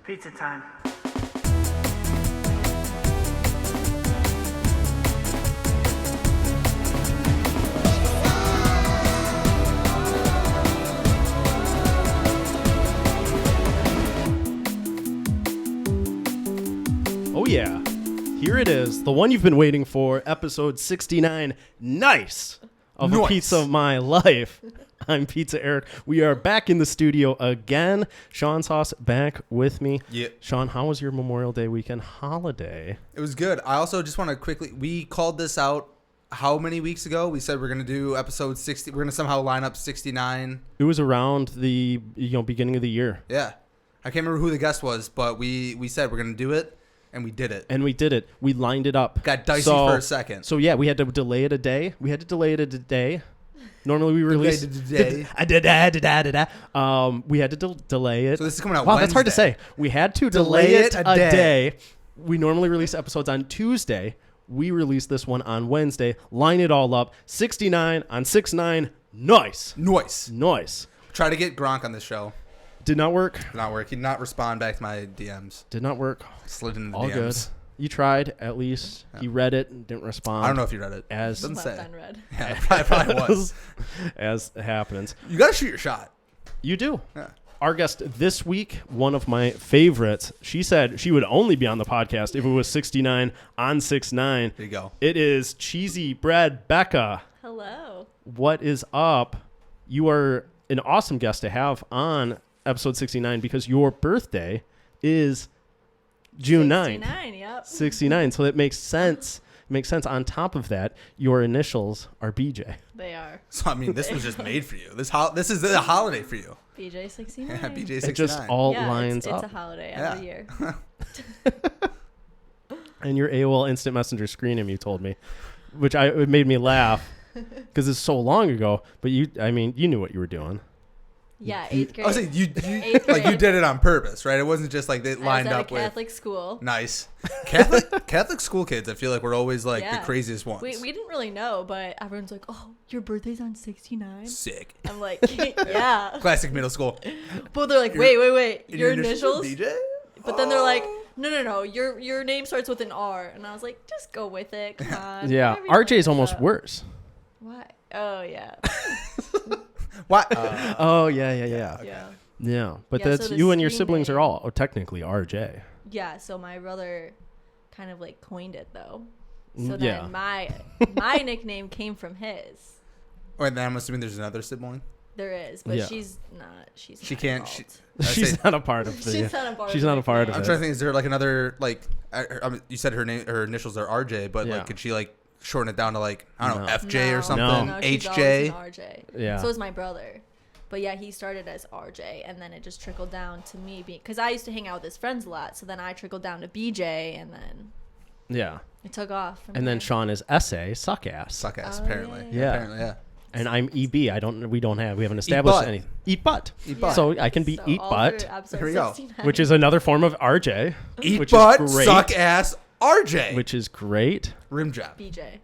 Pizza time. Oh yeah, here it is, the one you've been waiting for, episode 69, nice, of A Pizza of My Life. I'm Pizza Eric. We are back in the studio again. Sean's Haas back with me. Yeah. Sean, how was your Memorial Day weekend holiday? It was good. I also just want to quickly, we called this out how many weeks ago? We said we're going to do episode 60. We're going to somehow line up 69. It was around the beginning of the year. Yeah. I can't remember who the guest was, but we said we're going to do it, and we did it. And we did it. We lined it up. Got dicey for a second. So yeah, we had to delay it a day. Normally we release. We had to delay it. So this is coming out Wow, Wednesday. that's hard to say. We had to delay it a day. We normally release episodes on Tuesday. We released this one on Wednesday. Line it all up. 69 on 6-9. Nice. Try to get Gronk on this show. Did not work. Did not work. He did not respond back to my DMs. Did not work. Slid in the all DMs. Good. You tried, at least. Yeah. He read it and didn't respond. I don't know if you read it. Doesn't say. Unread. Yeah, it probably was. As happens. You got to shoot your shot. You do. Yeah. Our guest this week, one of my favorites, she said she would only be on the podcast if it was 69 on 6-9. There you go. It is Cheesy Bread Becca. Hello. What is up? You are an awesome guest to have on episode 69 because your birthday is June 9th. 69, yep. 69. So that makes sense. On top of that, your initials are BJ. They are. So, I mean, this was just made for you. This is a holiday for you. BJ 69. Yeah, BJ 69. It just all lines it's up. It's a holiday every year. And your AOL Instant Messenger screen name, you told me, which it made me laugh because it's so long ago. But you knew what you were doing. Yeah, 8th grade. I was saying you Eighth like you grade. did it on purpose, right? It wasn't just like they lined I was up at a with Catholic school. Nice Catholic school kids. I feel like we're always like the craziest ones. We didn't really know, but everyone's like, "Oh, your birthday's on 69." Sick. I'm like, "Yeah." Classic middle school. But they're like, "Wait, your initials?" DJ? But then they're like, "No, your name starts with an R," and I was like, "Just go with it, come on." Yeah, RJ is almost worse. What? Oh yeah. What? Oh yeah. Okay. Yeah, but Yeah, that's so the you and your screen siblings name- are all technically RJ. Yeah, so my brother kind of like coined it though. So Mm, then yeah. my nickname came from his. Wait, then I'm assuming there's another sibling. There is, but Yeah. she's not. She's She not can't. involved. She's not a part of the. She's not a part. She's of not a part nickname. of I'm trying to think. Is there like another like? I mean, you said her name, her initials are RJ, but Yeah. like, could she like shorten it down to like I don't know, No. FJ or something? No, she's always HJ. an RJ. Yeah. So is my brother. But yeah, he started as RJ, and then it just trickled down to me being because I used to hang out with his friends a lot. So then I trickled down to BJ, and then Yeah. it took off. From And then there. Sean is SA, suck ass. Suck ass. Oh, Apparently. yeah. Apparently, yeah. And I'm EB. We haven't established butt. anything. Eat butt. Eat butt. So I can be So eat all butt, through episode Here we go. 69. which is another form of RJ. Eat which butt. is great. Suck ass. RJ. Which is great. Rim job. BJ.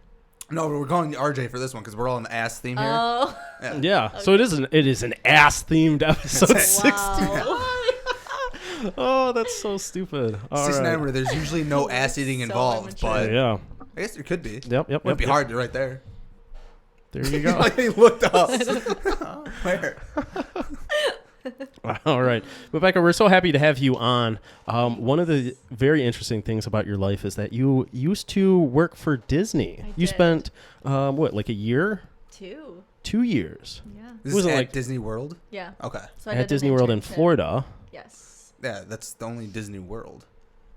No, but we're going the RJ for this one because we're all in the ass theme here. Oh. Yeah. So it is an ass themed episode 60. Wow. Oh, that's so stupid. All 69 right. where there's usually no ass eating So involved, immature. but Yeah. I guess there could be. Yep. Wouldn't be hard to right there. There you go. Like he looked up. Where? All right. Rebecca, we're so happy to have you on. One of the very interesting things about your life is that you used to work for Disney. I You did. spent, like a year? 2. 2 years. Yeah. This Was is it at like- Disney World? Yeah. Okay. So I At did an Disney World in internship. Florida. Yes. Yeah, that's the only Disney World.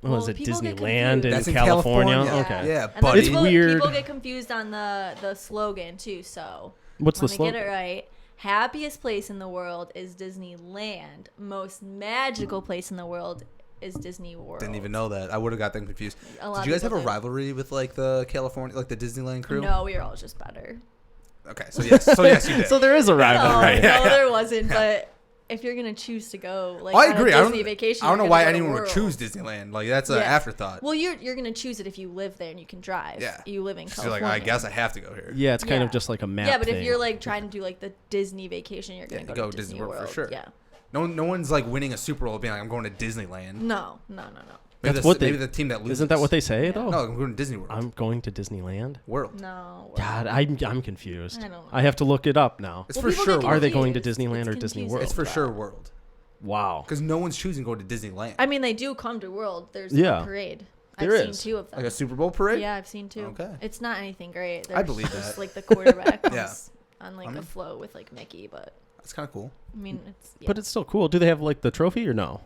Oh, is Well, it people get Disneyland in That's in California? California. Okay. Yeah, And buddy. It's people, weird. People get confused on the slogan too. So What's the let me slogan? get it right. Happiest place in the world is Disneyland. Most magical place in the world is Disney World. Didn't even know that. I would have got them confused. A lot Did of you guys have people a did. rivalry with like the California, like the Disneyland crew? No, we were all just better. Okay, so yes, you did. So there is a No, rivalry. no, there wasn't. But if you're gonna choose to go like I on agree. a I Disney don't, vacation, I don't know you're why gonna go to anyone would World. choose Disneyland. Like that's an Yeah. afterthought. Well, you're gonna choose it if you live there and you can drive. Yeah. You live in So you're California. like, I guess I have to go here. Yeah, it's kind of Yeah. just like a map Yeah, but if thing. you're like trying to do like the Disney vacation, you're gonna Yeah, go go to Disney Disney World World for sure. Yeah. No one's like winning a Super Bowl being like, I'm going to Disneyland. No. Maybe maybe the team that loses. Isn't that what they say though? No, I'm going to Disney World. I'm going to Disneyland. World. No. God, I'm confused. I don't know. I have to look it up now. It's for sure. Are they going to confused. Disneyland or It's Disney confusing. World? It's for sure World. Wow. Because no one's choosing going to Disneyland. I mean, they do come to World. There's Yeah. a parade. There I've is. seen 2 of them. Like a Super Bowl parade? Yeah, I've seen 2. Okay. It's not anything great. I believe just that. like the quarterback Yeah. comes on like a float with like Mickey, but That's kind of cool. I mean, it's. Yeah. But it's still cool. Do they have like the trophy or no?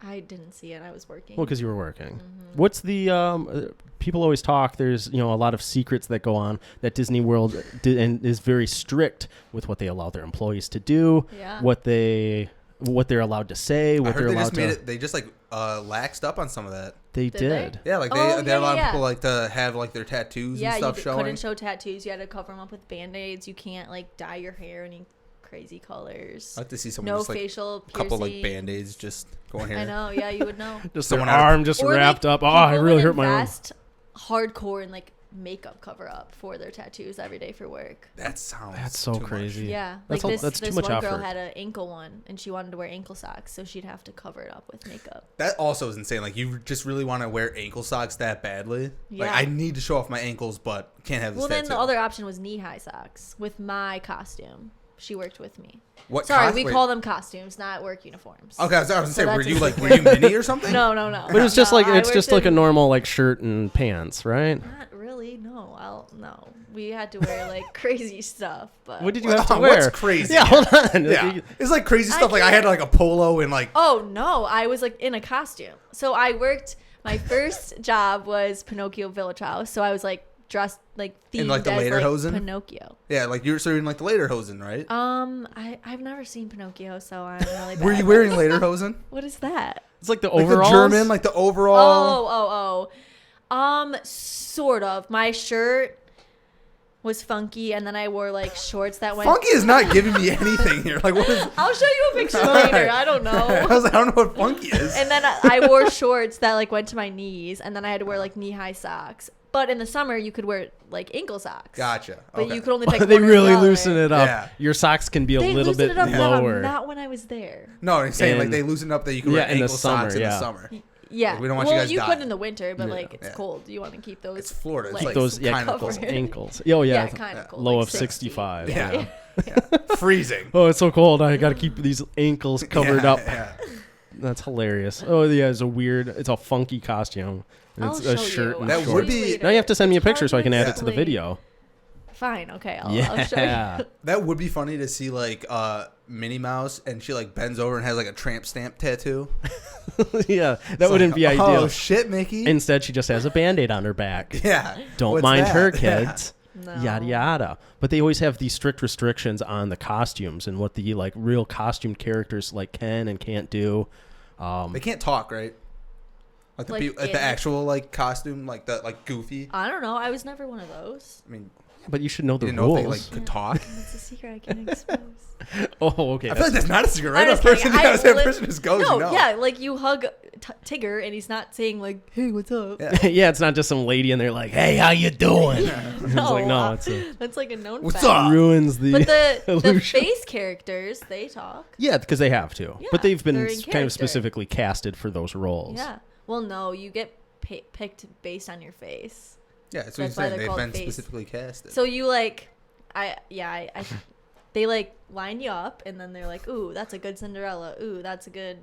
I didn't see it. I was working. Well, because you were working. What's the people always talk? There's a lot of secrets that go on that Disney World and is very strict with what they allow their employees to do. Yeah. What they're allowed to say. What I heard they're they allowed just to. made it. They just like laxed up on some of that. They Did they? did. Yeah, like Oh, they allow yeah. people like to have like their tattoos Yeah, and stuff you showing. couldn't show tattoos. You had to cover them up with band-aids. You can't like dye your hair any crazy colors. I like to see someone No just like facial a couple like piercing. band-aids just going here. I know. Yeah, you would know. Just Someone their had a- arm just Or, wrapped like, up. Oh, I people really would hurt my arm. invest hardcore in like makeup cover up for their tattoos every day for work. That sounds That's so too much. crazy. Yeah, That's like a- this. that's too This much one girl effort. had an ankle one, and she wanted to wear ankle socks, so she'd have to cover it up with makeup. That also is insane. Like you just really want to wear ankle socks that badly. Like Yeah. I need to show off my ankles, but can't have this Well, then tattoo. the other option was knee-high socks with my costume. She worked with me. What Sorry, cos- we wait. call them costumes, not work uniforms. Okay, I was gonna say, So were that's you a like secret. were you mini or something? No. But it's just No, like I it's just worked like a in- normal like shirt and pants, right? Not really. No. We had to wear like crazy stuff, but What did you have to What's wear? crazy? Yeah, hold on. Yeah, it's like crazy stuff. Like I had like a polo and like Oh no, I was like in a costume. So I worked. My first job was Pinocchio Village House. So I was like dressed like themed In, like, the as like lederhosen? Pinocchio. yeah, like you're in like the lederhosen, right? I've never seen Pinocchio, so I'm really bad. Were you wearing lederhosen? What is that? It's like the Like overalls. the German, like the overall. Sort of. My shirt was funky, and then I wore like shorts that went. Funky is not giving me anything here. Like what is? I'll show you a picture All later. right. I don't know. I was like, I don't know what funky is. And then I wore shorts that like went to my knees, and then I had to wear like knee-high socks. But in the summer, you could wear like ankle socks. Gotcha. But Okay. you could only pick They one or really the other. loosen it up. Yeah. Your socks can be a They little loosened bit it up, but lower. not when I was there. No, I'm saying like And- they loosen up that you can wear Yeah, in the ankle socks summer, in yeah. the summer. Yeah. Like, we don't want you well, guys you dying. could in the winter, but Yeah. like it's Yeah. cold. You want to keep those. It's Florida. It's legs like Those kind of those cold. ankles. Oh yeah, kind of cold. low like of 60. 65. Yeah. Freezing. Oh, it's so cold. I got to keep these ankles covered Yeah, up. yeah. That's hilarious. Oh yeah, it's a funky costume. And I'll it's a show shirt you. and That I'll show would shorts. you be- later. Now you have to send me a It's picture so I can add hard it to the explain. video. Fine. Okay. I'll show you. Yeah. That would be funny to see like Minnie Mouse and she like bends over and has like a tramp stamp tattoo. Yeah, that It's wouldn't like, be Oh ideal. shit, Mickey. Instead, she just has a Band-Aid on her back. yeah. Don't What's mind that? her, Yeah. kids. No. Yada yada. But they always have these strict restrictions on the costumes and what the like real costume characters like can and can't do. They can't talk, right? Like the Like people, like in the it? actual like costume, like the like Goofy. I don't know. I was never one of those. I mean, But you should know you the didn't know rules. if they like could talk. That's a secret I can't expose. Oh, okay. I feel like that's not a secret, right? I'm A just person, kidding. yeah, I that lit- person just goes. No, you know. yeah, like you hug Tigger and he's not saying like, "Hey, what's up?" Yeah. Yeah, it's not just some lady and they're like, "Hey, how you doing?" It's like, no, it's that's like a known What's fact. up? ruins the But the illusion. face characters, they talk. Yeah, because they have to. Yeah, but they've been they're in kind of character. specifically casted for those roles. Yeah. Well, no, you get picked based on your face. Yeah, that's what That's you're why saying. they're They've called been face. specifically casted. So you like, they like line you up and then they're like, "Ooh, that's a good Cinderella. Ooh, that's a good."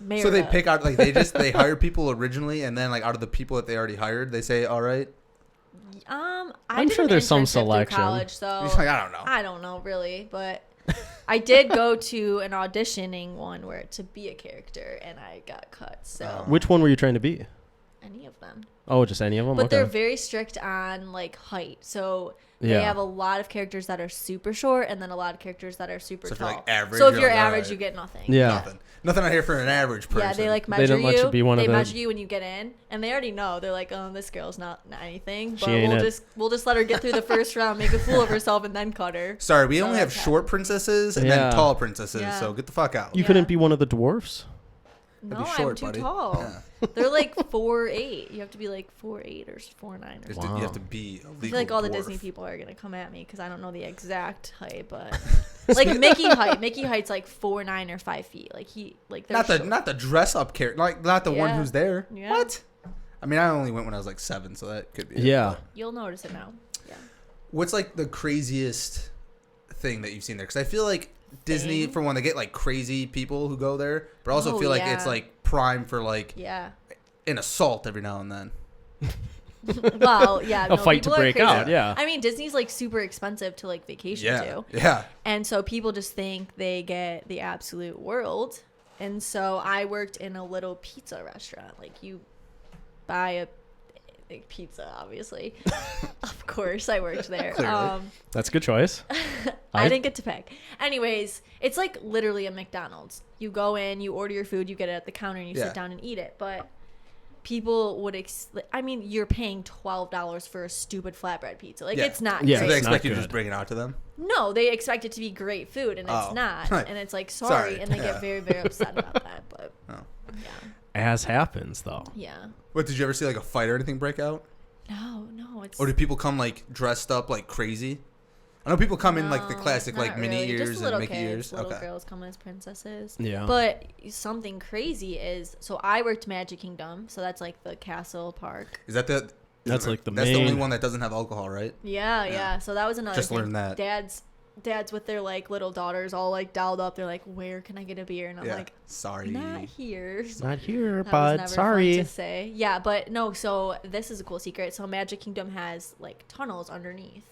Merida. So they pick out like they hire people originally, and then like out of the people that they already hired, they say, "All right." I I'm did sure an there's some internship through selection. College, so You're just like, I don't know. I don't know really, but I did go to an auditioning one where to be a character, and I got cut. So Which one were you trying to be? any of them, Oh, just any of them? but okay. they're very strict on like height. So they Yeah. have a lot of characters that are super short, and then a lot of characters that are super So if you're, tall. like, average, so if you're you're like, average, alright. you get nothing. Yeah. Nothing out here for an average person. Yeah, they like They measure didn't let you be one of they the- measure you when you get in, and they already know. They're like, "Oh, this girl's not anything." But ain't it. we'll just let her get through the first round, make a fool of herself, and then cut her. Sorry, we So only have that's short princesses and Yeah. then tall princesses. Yeah. So get the fuck out. You Yeah. couldn't be one of the dwarfs? No, short, I'm too buddy. tall. Yeah. They're like 4'8". You have to be like 4'8" or 4'9" or something. You have to be a legal I feel like all the dwarf. Disney people are gonna come at me because I don't know the exact height, but like Mickey height. Mickey height's like 4'9" or 5 feet. Like they're Not the dress up character, like not the one Yeah. who's there. Yeah. What? I mean, I only went when I was like 7, so that could be. it. Yeah. You'll notice it now. Yeah. What's like the craziest thing that you've seen there? Because I feel like Disney, Thing? for one, they get like crazy people who go there, but I also Oh, feel like yeah. it's like prime for like Yeah. an assault every now and then. Well, yeah. A fight to people are break crazy. out, yeah. I mean, Disney's like super expensive to like vacation Yeah, to. yeah. And so people just think they get the absolute world. And so I worked in a little pizza restaurant. Like you buy a pizza, obviously. Of course, I worked there. Clearly. That's a good choice. I didn't get to pick. Anyways, it's like literally a McDonald's. You go in, you order your food, you get it at the counter, and you Yeah. sit down and eat it. But people would, I mean, you're paying $12 for a stupid flatbread pizza. Like, Yeah. it's not Yeah, So great. they it's expect not you to just good. bring it out to them. No, they expect it to be great food, and Oh. it's not. Right. And it's like, Sorry. sorry. And they Yeah. get very, very upset about that. But, Oh. yeah. As happens, though. Yeah. What, did you ever see like a fight or anything break out? No, it's... Or do people come like dressed up like crazy? I know people come in like the No, classic like not Minnie really. ears Just and little Mickey kids, ears. Little Okay. girls come as princesses. Yeah. But something crazy is, so I worked Magic Kingdom, so that's like the castle park. Is that the? That's like the That's the only main- one that doesn't have alcohol, right? Yeah, Yeah. yeah. So that was another Just thing. learned that. Dads with their like little daughters all like dialed up. They're like, "Where can I get a beer?" And I'm Yeah. like, Sorry. "Not here." Not here, That was bud. never Sorry. fun to say. Yeah, but no. So this is a cool secret. So Magic Kingdom has like tunnels underneath.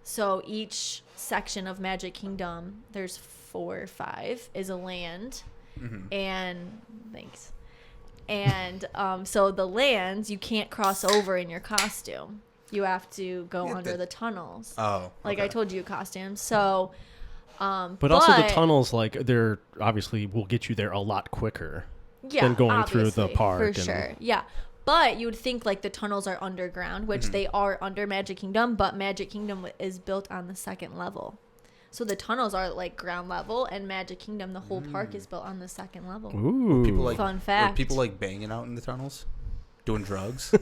So each section of Magic Kingdom, there's 4 or 5, is a land, Mm-hmm. and thanks. And so the lands you can't cross over in your costume. You have to go Yeah, under the tunnels. Oh. Like I okay. told you, costumes. So, But also the tunnels, like, they're obviously will get you there a lot quicker. yeah, than going through the obviously, park for and- sure. Yeah, but you would think like the tunnels are underground, which Mm-hmm. they are under Magic Kingdom. But Magic Kingdom is built on the 2nd level, so the tunnels are like ground level, and Magic Kingdom, the whole park, is built on the 2nd level. Ooh. People like Fun were fact. people like banging out in the tunnels, doing drugs.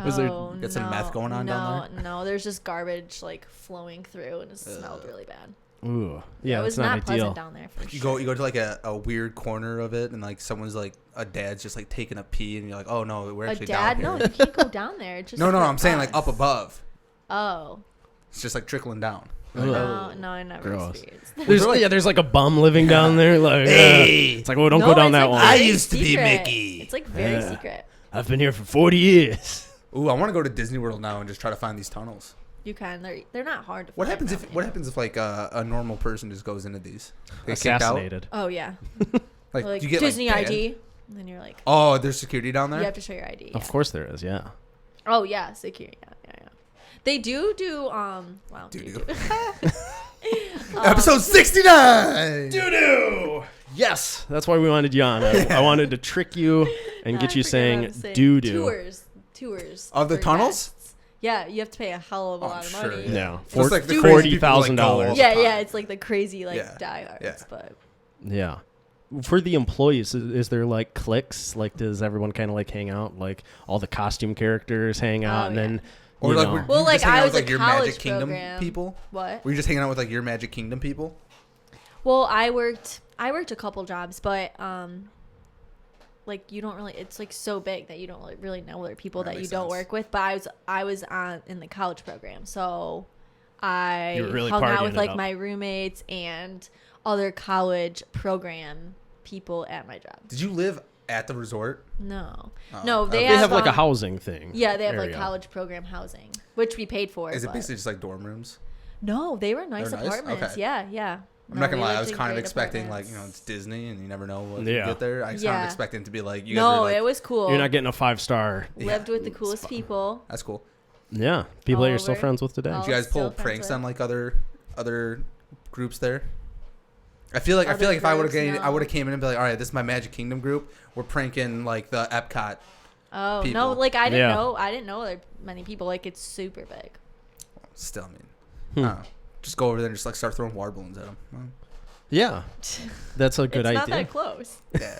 Was there- Get some meth going on down there? No, there's just garbage like flowing through, and it smelled really bad. Ooh. Yeah, it was it's not not ideal. pleasant down there for You sure. go to like a weird corner of it, and like someone's like a dad's just like taking a pee, and you're like, oh no, we're A actually dad? down No, here. you can't go down there. It's just No, for I'm saying like up us. above. Oh. It's just like trickling down. Ugh. No, I never Gross. experienced that. There's like a bum living down there. Like, Hey! it's like, oh, don't No, go down it's, that like, one. I very used to be secret. Mickey. It's like very Yeah. secret. I've been here for 40 years. Ooh, I want to go to Disney World now and just try to find these tunnels. You can. They're not hard to What find. happens if like a normal person just goes into these? They get kicked out? Assassinated. Oh yeah. Like, Like you get Disney like, banned? ID, and then you're like, Oh, there's security down there. you have to show your ID. Of yeah. course there is, yeah. Oh yeah, security. Yeah. They do. Wow. Doo-doo. do. Episode 69. Doo-doo! Yes, that's why we wanted you on. I wanted to trick you and get I you forget what saying I'm doo-doo. Tours. Of the for tunnels? guests. Yeah, you have to pay a hell of a Oh, lot of sure, money. yeah. No, So it's like the crazy people, like, $40,000. go all the Yeah, time. it's like the crazy Yeah, diehards, yeah. but Yeah. For the employees, is there like cliques? Like, does everyone kind of like hang out? Like, all the costume characters hang out, Oh, and yeah. then Or you like, know. were Well, you like, just hanging I out was with like a your college Magic Kingdom program. people? what? Were you just hanging out with like your Magic Kingdom people? Well, I worked a couple jobs, but like you don't really. It's like so big that you don't really know other people That that you makes don't sense. work with. But I was on in the college program, so I You were really hung out partying with it like up. my roommates and other college program people at my job. Did you live at the resort? No, Oh. no, They they have like a um, housing thing. Yeah, they have like area. college program housing, which we paid for. Is it but- basically just like dorm rooms? No, they were nice They're nice? apartments. Okay. Yeah. I'm not gonna lie, I was lived in kind of great expecting like apartments. it's Disney and you never know what you Yeah. get there. I was kind Yeah. of expecting it to be like you guys No, were like, it was cool. You're not getting a 5-star. Lived Yeah. with the coolest fun. people. that's cool. Yeah, people that All you're still over. friends with today. All Did you guys still pull friends pranks with. on like other groups there? I feel like Other if I would have groups, I no. would have came in and be like, all right, this is my Magic Kingdom group. We're pranking like the Epcot. Oh people. no, like I didn't Yeah. know. I didn't know there many people. Like it's super big. Still, I mean, I don't know. Just go over there and just like start throwing water balloons at them. Yeah, that's a good It's idea. not that close. Yeah.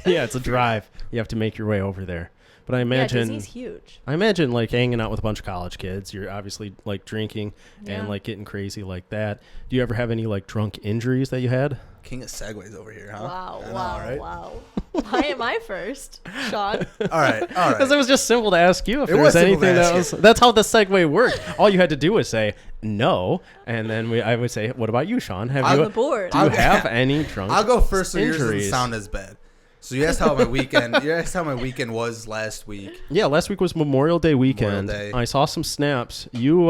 Yeah, it's a drive. You have to make your way over there. But I Yeah, imagine, Disney's huge. I imagine like hanging out with a bunch of college kids. You're obviously like drinking Yeah. and like getting crazy like that. Do you ever have any like drunk injuries that you had? King of segues over here, huh? Wow, I know, wow, right? wow. Why am I first, Sean? All right. Because it was just simple to ask you if It there was was simple to anything that ask was. you. That's how the segue worked. All you had to do was say no, and then I would say, "What about you, Sean? Have On you the board. do you I'll- have any drunk? I'll go first so yours injuries? doesn't sound as bad. So you asked how my weekend. You asked how my weekend was last week. Yeah, last week was Memorial Day weekend. Day. I saw some snaps. You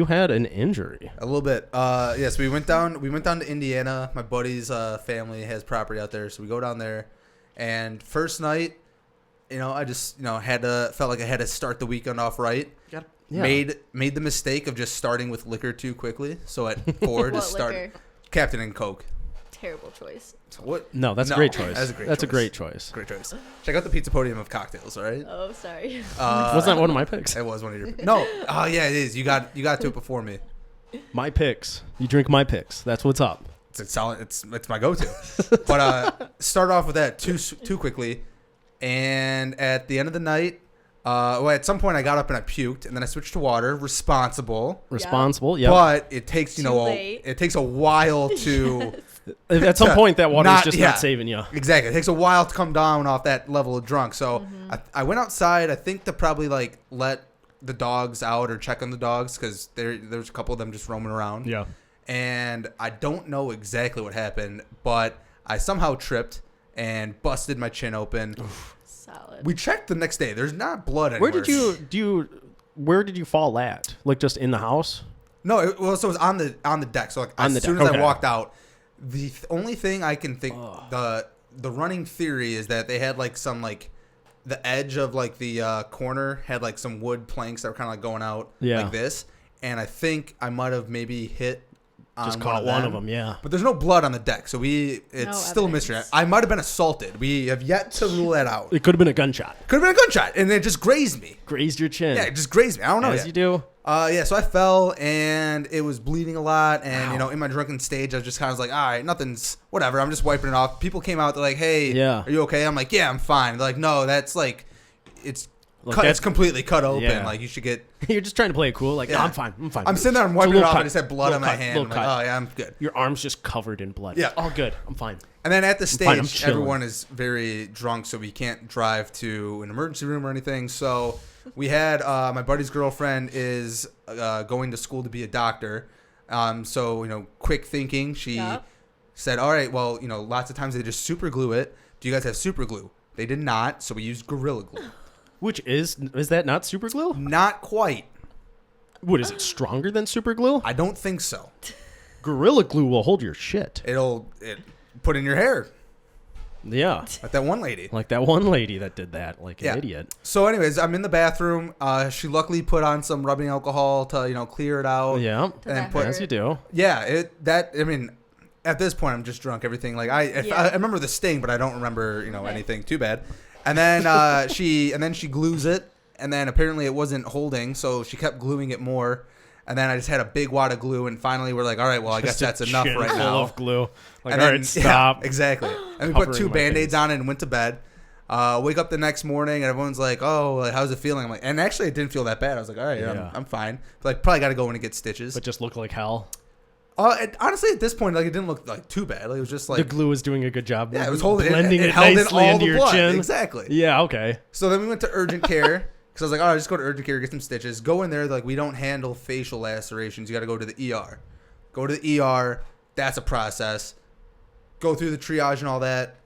had an injury. A little bit. Yes, we went down to Indiana. My buddy's family has property out there, so we go down there. And first night, I just felt like I had to start the weekend off right. Yeah. Made the mistake of just starting with liquor too quickly. So at 4 What just start liquor? Captain and Coke. Terrible choice. What? No, that's a No, great choice. that's a great That's a choice. great choice. Great choice. Check out the Pizza Podium of cocktails. All right. Oh, sorry. Wasn't that one of my picks? It was one of your. No. Oh yeah, it is. You got to it before me. My picks. You drink my picks. That's what's up. It's solid. It's my go-to. But start off with that too quickly, and at the end of the night, at some point I got up and I puked, and then I switched to water. Responsible, Responsible. Yeah. but it takes Too late. it takes a while to At some point, that water's Not- just yeah. not saving you. exactly. It takes a while to come down off that level of drunk. So I went outside. I think to probably like let the dogs out or check on the dogs because there's a couple of them just roaming around. Yeah. And I don't know exactly what happened, but I somehow tripped and busted my chin open. Solid. We checked the next day. There's not blood anywhere. Where did you fall at? Like just in the house? No, so it was on the deck. So like On the as soon deck, as okay. I walked out, the only thing I can think the running theory is that they had like some like the edge of like the corner had like some wood planks that were kind of like going out Yeah. like this, and I think I might have maybe hit. Just on caught one of them. Yeah. But there's no blood on the deck, so it's No still a mystery. evidence. I might have been assaulted. We have yet to rule that out. It could have been a gunshot. Could have been a gunshot, and it just grazed me. Grazed your chin. Yeah, it just grazed me. I don't know As yet. you do. Yeah, so I fell, and it was bleeding a lot, and, Wow. in my drunken stage, I was just kind of like, all right, nothing's, whatever, I'm just wiping it off. People came out, they're like, hey, Yeah. are you okay? I'm like, yeah, I'm fine. They're like, no, that's like, it's Look, cut, that's- it's completely cut open. Yeah. Like, you should get, You're just trying to play it cool. Like, Yeah. no, I'm fine. I'm fine. I'm sitting there, I'm It's a wiping it little off, cut. I just had blood Little on my cut, hand. I'm little like, cut. oh, yeah, I'm good. Your arm's just covered in blood. Yeah. All good. I'm fine. And then at the fine, I'm stage, chilling. everyone is very drunk, so we can't drive to an emergency room or anything. So we had my buddy's girlfriend is going to school to be a doctor. So quick thinking, she Yep. said, "All right, well, lots of times they just super glue it. Do you guys have super glue?" They did not, so we used Gorilla Glue. Which is that not super glue? Not quite. What is it? Stronger than super glue? I don't think so. Gorilla glue will hold your shit. It put in your hair Yeah. like that one lady. Like that one lady that did that, like an Yeah. idiot. So, anyways, I'm in the bathroom. She luckily put on some rubbing alcohol to clear it out. Yeah. Did And that put- As you do. Yeah, at this point I'm just drunk. Everything like I remember the sting, but I don't remember anything too bad. And then she glues it, and then apparently it wasn't holding, so she kept gluing it more. And then I just had a big wad of glue, and finally we're like, all right, well I guess Just a that's enough chin right full now. of glue. Like, And all then, right, stop. Yeah, exactly. And we put Covering two my Band-Aids face. on it and went to bed. Wake up the next morning and everyone's like, "Oh, like, how's it feeling?" I'm like, and actually it didn't feel that bad. I was like, "All right, Yeah. I'm fine." But like, probably got to go in and get stitches. But just look like hell. Honestly, at this point, like, it didn't look like too bad. Like, it was just like The glue is doing a good job. yeah, it was holding blending it it, held in nicely all into the your blood. chin. Exactly. Yeah. Okay. So then we went to urgent care because I was like, "Oh, just go to urgent care, get some stitches." Go in there, like, we don't handle facial lacerations. You got to go to the ER. Go to the ER. That's a process. Go through the triage and all that.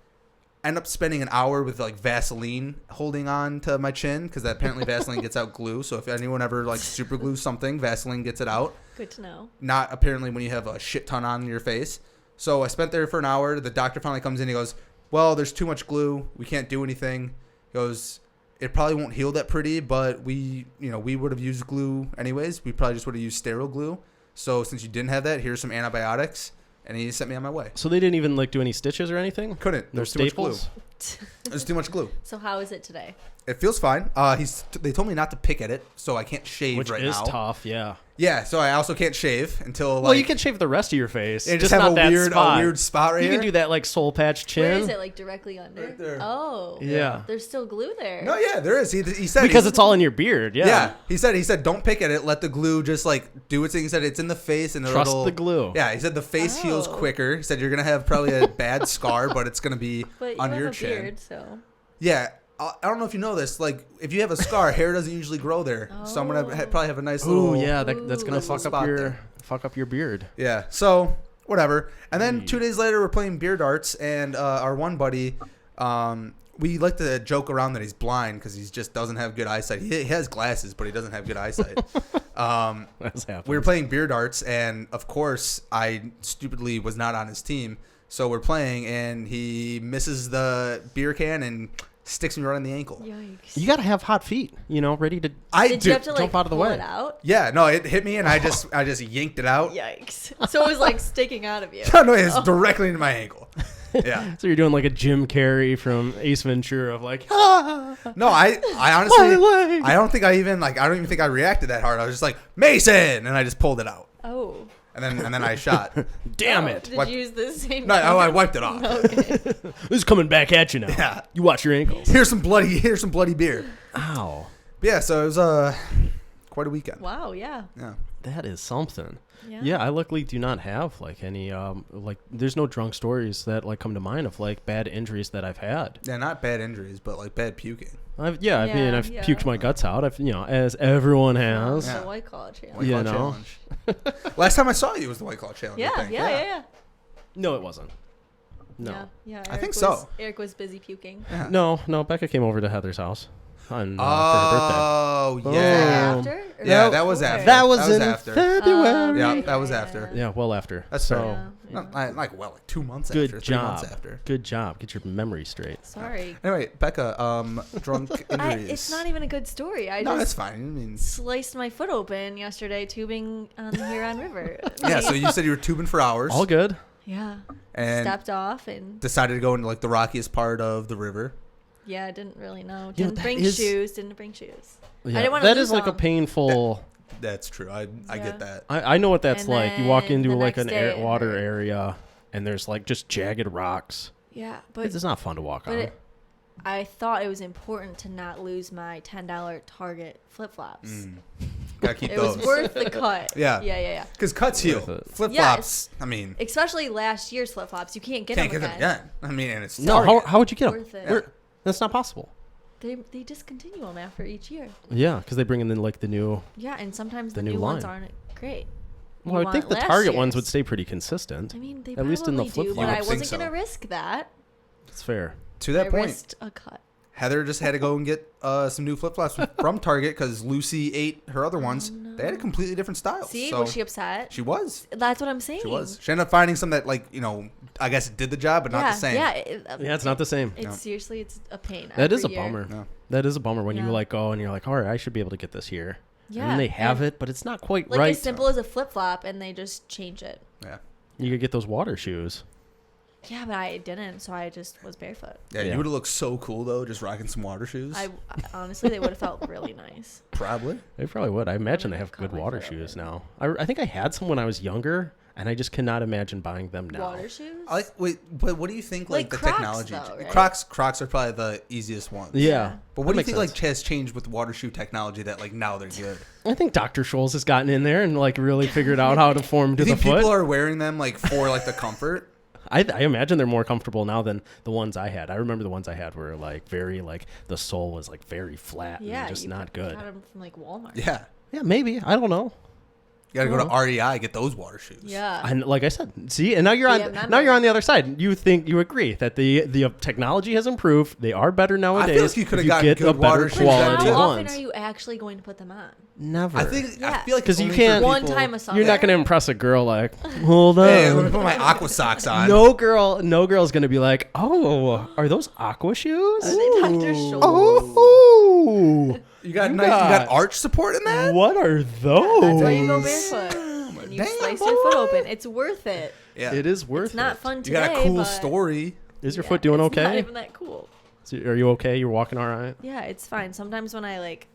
End up spending an hour with like Vaseline holding on to my chin because apparently Vaseline gets out glue. So if anyone ever like super glues something, Vaseline gets it out. Good to know. Not apparently when you have a shit ton on your face. So I spent there for an hour. The doctor finally comes in. He goes, "Well, there's too much glue. We can't do anything." He goes, "It probably won't heal that pretty, but we would have used glue anyways. We probably just would have used sterile glue. So since you didn't have that, here's some antibiotics." And he sent me on my way. So they didn't even like do any stitches or anything. Couldn't. No There's too much glue. staples. There's too much glue. So how is it today? It feels fine. They told me not to pick at it, so I can't shave Which right is now. tough. Yeah. Yeah, so I also can't shave until like. Well, you can shave the rest of your face. Yeah, just have not a that weird spot right You here. can do that like soul patch chin. Where is it? Like directly under? Right there. Oh. Yeah. There's still glue there. No, yeah, there is. He said Because it's all in your beard. Yeah. Yeah, he said don't pick at it. Let the glue just like do its thing. He said it's in the face and Trust the glue. Yeah, he said the face heals Oh. quicker. He said you're gonna have probably a bad scar, but it's gonna be But you under have your a chin. beard, so. Yeah, I don't know if you know this. Like, if you have a scar, hair doesn't usually grow there. So I'm gonna probably have a nice Oh little. yeah, that's gonna Nice little fuck spot up there. your beard. Yeah. So whatever. And then 2 days later, we're playing beer darts, and our one buddy, we like to joke around that he's blind because he just doesn't have good eyesight. He has glasses, but he doesn't have good eyesight. That's happening. We were playing beer darts, and of course, I stupidly was not on his team. So we're playing, and he misses the beer can and sticks me right in the ankle. Yikes. You gotta have hot feet, ready to. Did you have to like jump out of the pull way. it out? Yeah, no, it hit me, and I just yanked it out. Yikes. So it was like sticking out of you. No, it was directly into my ankle. Yeah. So you're doing like a Jim Carrey from Ace Ventura of like, ah, No, I honestly, my leg. I don't even think I reacted that hard. I was just like, Mason, and I just pulled it out, Oh. and then I shot. damn Oh, it. Did Wipe- you use the same? No, I wiped it off. Okay. This is coming back at you now. Yeah. You watch your ankles. Here's some bloody beer. Ow. But yeah, so it was quite a weekend. Wow. Yeah. Yeah. That is something. Yeah. Yeah, I luckily do not have like any like there's no drunk stories that like come to mind of like bad injuries that I've had. Yeah, not bad injuries, but like bad puking. I mean I've Yeah. puked my guts out. I've as everyone has. Yeah. The White Claw challenge. White You Claw know. Challenge. Last time I saw you was the White Claw challenge. I Yeah, think. yeah. No, it wasn't. No. Yeah. I think was, so. Eric was busy puking. Yeah. No, Becca came over to Heather's house on for her birthday. Oh Boom. yeah. After? Or Yeah, before? that was after. That was in after. February. Yeah, that was after. Yeah, well after. That's so fair. Yeah. Like 2 months good after. 3 job. months after. Good job. Get your memory straight. Sorry. Anyway, Becca, drunk injuries. It's not even a good story. I No, that's just fine. I mean, sliced my foot open yesterday tubing on the Huron River. yeah. So you said you were tubing for hours. All good. Yeah. And Stepped off and decided to go into like the rockiest part of the river. yeah, I didn't really know. You know, Didn't that bring is- shoes. Didn't bring shoes. Yeah, didn't wanna that lose is like a them. painful. That's true. I Yeah. get that. I know what that's And like. You walk then into the like next an day it water hurt. area, and there's like just jagged rocks. Yeah, but It's not fun to walk on. I thought it was important to not lose my $10 Target flip flops. Gotta keep It those. was worth the cut. Yeah. Yeah. Because cuts heal. Worth it. Flip Yeah, flops. I mean, Especially last year's flip flops. You can't get can't them get them again. again. I mean, and it's No, Target. how would you get them? Worth it. That's not possible. They discontinue them after each year. Yeah, because they bring in like the new. Yeah, and sometimes The the new new ones line. aren't great. Well, You I think want the last Target ones year's. would stay pretty consistent. I mean, they At least in the probably do, flip-flop. but I I think wasn't gonna so. risk that. It's fair. To that I point, risked a cut. Heather just had to go and get some new flip flops from Target because Lucy ate her other ones. no. They had a completely different style. See, so was she upset? She was. That's what I'm saying. She was. She ended up finding some that, like, I guess it did the job, but not the same. Yeah, Yeah, it's not the same. It's No. seriously, it's a pain. That is a every year. bummer. No. That is a bummer when you Yeah. like go and you're like, all right, I should be able to get this here. Yeah, And then they have and it, but it's not quite like right. as simple as a flip flop, and they just change it. Yeah. You could get those water shoes. Yeah, but I didn't, so I just was barefoot. Yeah, Yeah. you would have looked so cool, though, just rocking some water shoes. I honestly, they would have felt really nice. Probably. They probably would. I imagine they have cut good my water foot shoes open. now. I think I had some when I was younger, and I just cannot imagine buying them now. Water shoes. Wait, but what do you think, Like the Crocs, technology? though, right? Crocs are probably the easiest ones. Yeah. But what That do you makes think, sense. like, has changed with water shoe technology that, like, now they're good? I think Dr. Scholl's has gotten in there and like really figured out how to form Do to you the think foot. people are wearing them, like, for, like, the comfort? I imagine they're more comfortable now than the ones I had. I remember the ones I had were like very like the sole was like very flat yeah, and just you not got good. them from like Walmart. Yeah. Yeah, maybe. I don't know. You gotta go to REI, get those water shoes. Yeah. And like I said, see, and now you're Be a on member. the other side. You agree that the technology has improved. They are better nowadays. like you coulda if you gotten get good a better water shoes But quality then, how too. often ones. are you actually going to put them on? Never. I Yeah. feel like 'Cause it's you only can't- for One people- time a summer. You're not going to impress a girl like, hold on. Hey, let me put my aqua socks on. No girl's gonna be like, oh, are those aqua shoes? Are they Dr. Scholl's? Oh, You got You nice. got- You got arch support in that. what are those? That's why you go barefoot. And you Damn, slice your foot boy. open. It's worth it. Yeah, It is worth It's not it. fun You today. got a cool but story. Is your yeah, foot doing it's not okay? even that cool. So are you okay? You're walking all right? Yeah, it's fine. Sometimes when I like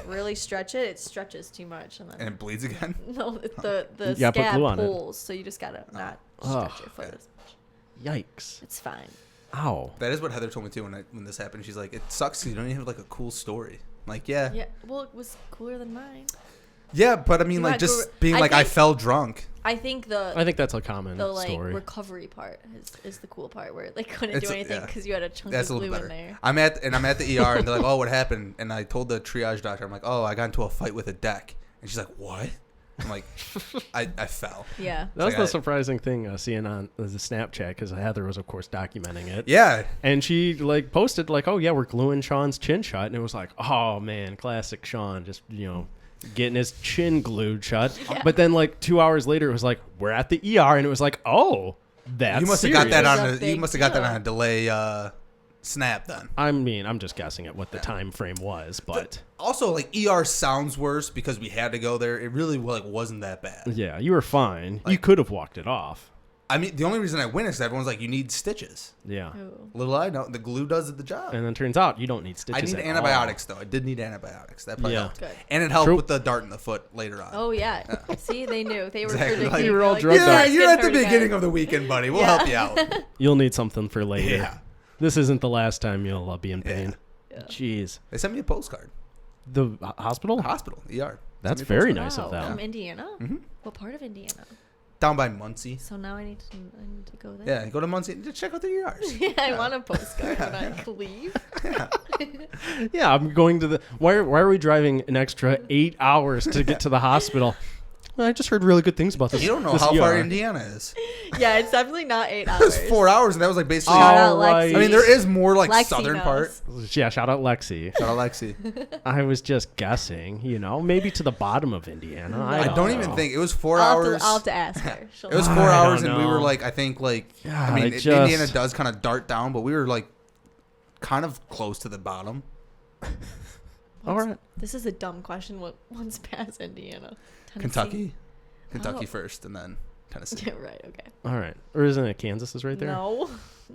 really stretch it, it stretches too much, and then And it bleeds again. no, the You gotta put scab glue on it. pulls. So you just gotta not stretch your foot as much. Yikes. It's fine. Ow. That is what Heather told me too when this happened. She's like, it sucks 'cause you don't even have like a cool story. I'm like, yeah. Yeah. Well, it was cooler than mine. Yeah, but I mean, You like had just to- being I like, I think- fell drunk. I think I think that's a common the like story. recovery part is the cool part where they couldn't It's- do anything yeah. because you had a chunk That's a of little glue better. in there. I'm at the ER and they're like, oh, what happened? And I told the triage doctor, I'm like, oh, I got into a fight with a deck. And she's like, what? I'm like, I fell. Yeah. That was like the I- surprising thing seeing on the Snapchat because Heather was, of course, documenting it. Yeah. And she like posted like, oh, yeah, we're gluing Sean's chin shut. And it was like, oh, man, classic Sean. Just, getting his chin glued shut. Yeah. But then like 2 hours later, it was like, we're at the ER. And it was like, oh, that's You must have got that serious. on It's a you big must have got that deal. on a delay snap then. I mean, I'm just guessing at what the time frame was. But Also, like ER sounds worse because we had to go there. It really wasn't that bad. yeah, you were fine. You Like- could have walked it off. I mean, the only reason I went is 'cause everyone's like, you need stitches. Yeah. Ooh. Little I know, the glue does the job. And then turns out you don't need I stitches need at antibiotics though. I did need antibiotics. That probably Yeah. helped. Good. And it helped True. with the dart in the foot later on. Oh yeah. See, they knew. They were Exactly. predicting. Like, you were all They're drugged yeah, up. you're at the "It's gonna hurt beginning again." of the weekend, buddy. We'll Yeah. help you out. all. You'll need something for later. Yeah. This isn't the last time you'll be in pain. Yeah. Jeez. They sent me a postcard. The hospital? Hospital, ER. That's Sent me a very postcard. nice of Wow, them. From Indiana? Mhm. What part of Indiana? Down by Muncie. So now I need to go there. Yeah, go to Muncie and just check out the ERs. Yeah, I want a postcard when I leave. Yeah, I'm going to the. Why are we driving an extra 8 hours to get to the hospital? Well, I just heard really good things about this. You don't know this how far ER. Indiana is. Yeah, it's definitely not 8 It hours. was 4 hours, and that was like basically. Shout out All right. Lexi. I mean, there is more like Lexi southern knows. part. Yeah, shout out Lexi. Shout out Lexi. I was just guessing, maybe to the bottom of Indiana. I don't even know. think it was 4 I'll hours. have to ask her. She'll It was know. 4 I hours, don't and we were know. like, I think like, God, I mean, I Indiana just- does kind of dart down, but we were like, kind of close to the bottom. All right. This is a dumb question. What one's past Indiana? Kentucky Oh. first, and then Tennessee. Yeah, right. Okay. All right. Or isn't it Kansas is right there? No,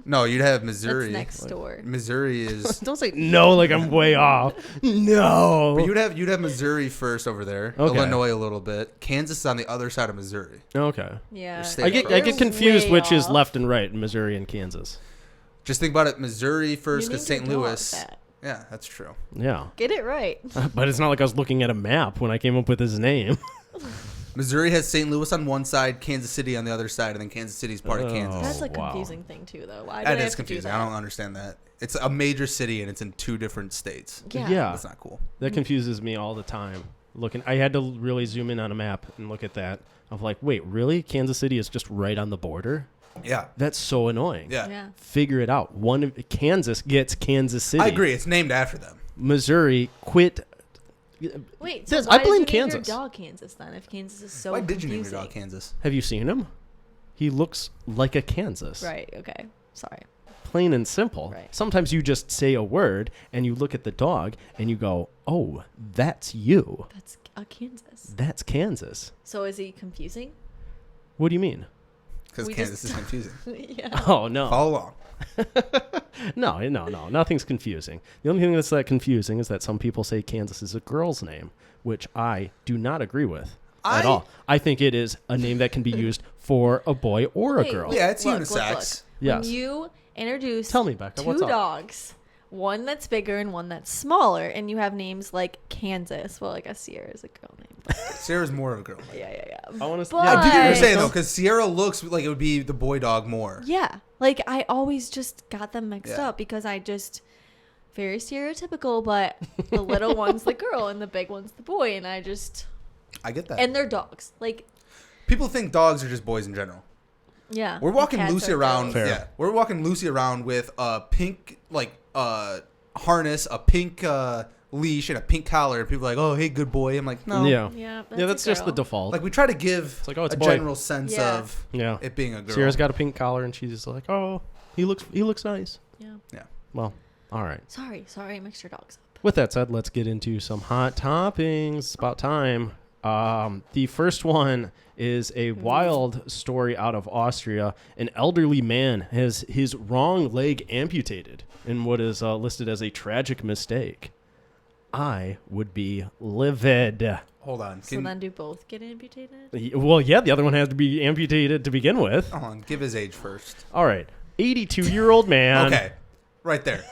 No, you'd have Missouri. that's next door. Missouri is. Don't say no like I'm way off. No. But you'd have Missouri first over there. Okay. Illinois a little bit. Kansas is on the other side of Missouri. Okay. Yeah. State I You're get confused way which is off. left and right, Missouri and Kansas. Just think about it. Missouri first, You because named St. your dog Louis. that. Yeah, that's true. Yeah. Get it right. But it's not like I was looking at a map when I came up with his name. Missouri has St. Louis on one side, Kansas City on the other side, and then Kansas City is part of Oh. Kansas. That's a wow. confusing thing too, though. Why do That I is have to do confusing. that? I don't understand that. It's a major city and it's in two different states. Yeah. That's not cool. That confuses me all the time. I had to really zoom in on a map and look at that. Of like, wait, really? Kansas City is just right on the border? Yeah. That's so annoying. Yeah. Yeah. Figure it out. Kansas gets Kansas City. I agree. It's named after them. Missouri quit. Wait. This- So I why blame did you name Kansas. your dog Kansas then? If Kansas is so Why did you name your confusing? dog Kansas? Have you seen him? He looks like a Kansas. Right. Okay. Sorry. Plain and simple. Right. Sometimes you just say a word and you look at the dog and you go, oh, that's you. That's a Kansas. That's Kansas. So is he confusing? What do you mean? Because We Kansas just- is confusing. Yeah. Oh, no. Follow along. No. Nothing's confusing. The only thing that's that confusing is that some people say Kansas is a girl's name, which I do not agree with at all. I think it is a name that can be used for a boy or a Wait, girl. Yeah, it's look, unisex. Yes. When you introduce Tell me, Becca, two what's up? dogs, one that's bigger and one that's smaller, and you have names like Kansas. Well, I guess Sierra is a girl name. But Sarah's more of a girl. yeah. I want to. But- I do get what you're But- saying, though, because Sierra looks like it would be the boy dog more. Yeah. Like, I always just got them mixed Yeah. up because I just... Very stereotypical, but the little one's the girl and the big one's the boy, and I just... I get that. And they're dogs. Like, People think dogs are just boys in general. yeah. We're walking Cats Lucy are around. girls. Fair. Yeah, we're walking Lucy around with a pink harness, a pink leash, and a pink collar. And people are like, "Oh, hey, good boy." I'm like, "No." Yeah. Yeah, Yeah, that's a just the girl. default. Like we try to give It's like, oh, it's a a boy. general sense Yeah. of Yeah. it being a girl. Sierra's got a pink collar, and she's just like, oh, he looks nice. Yeah. Well, all right. Sorry, I mixed your dogs up. With that said, let's get into some hot toppings. It's about time. The first one is a wild story out of Austria. An elderly man has his wrong leg amputated in what is listed as a tragic mistake, I would be livid. Hold on. So then do both get amputated? Well, yeah, the other one has to be amputated to begin with. Hold on. Give his age first. All right. 82-year-old man. Okay. Right there.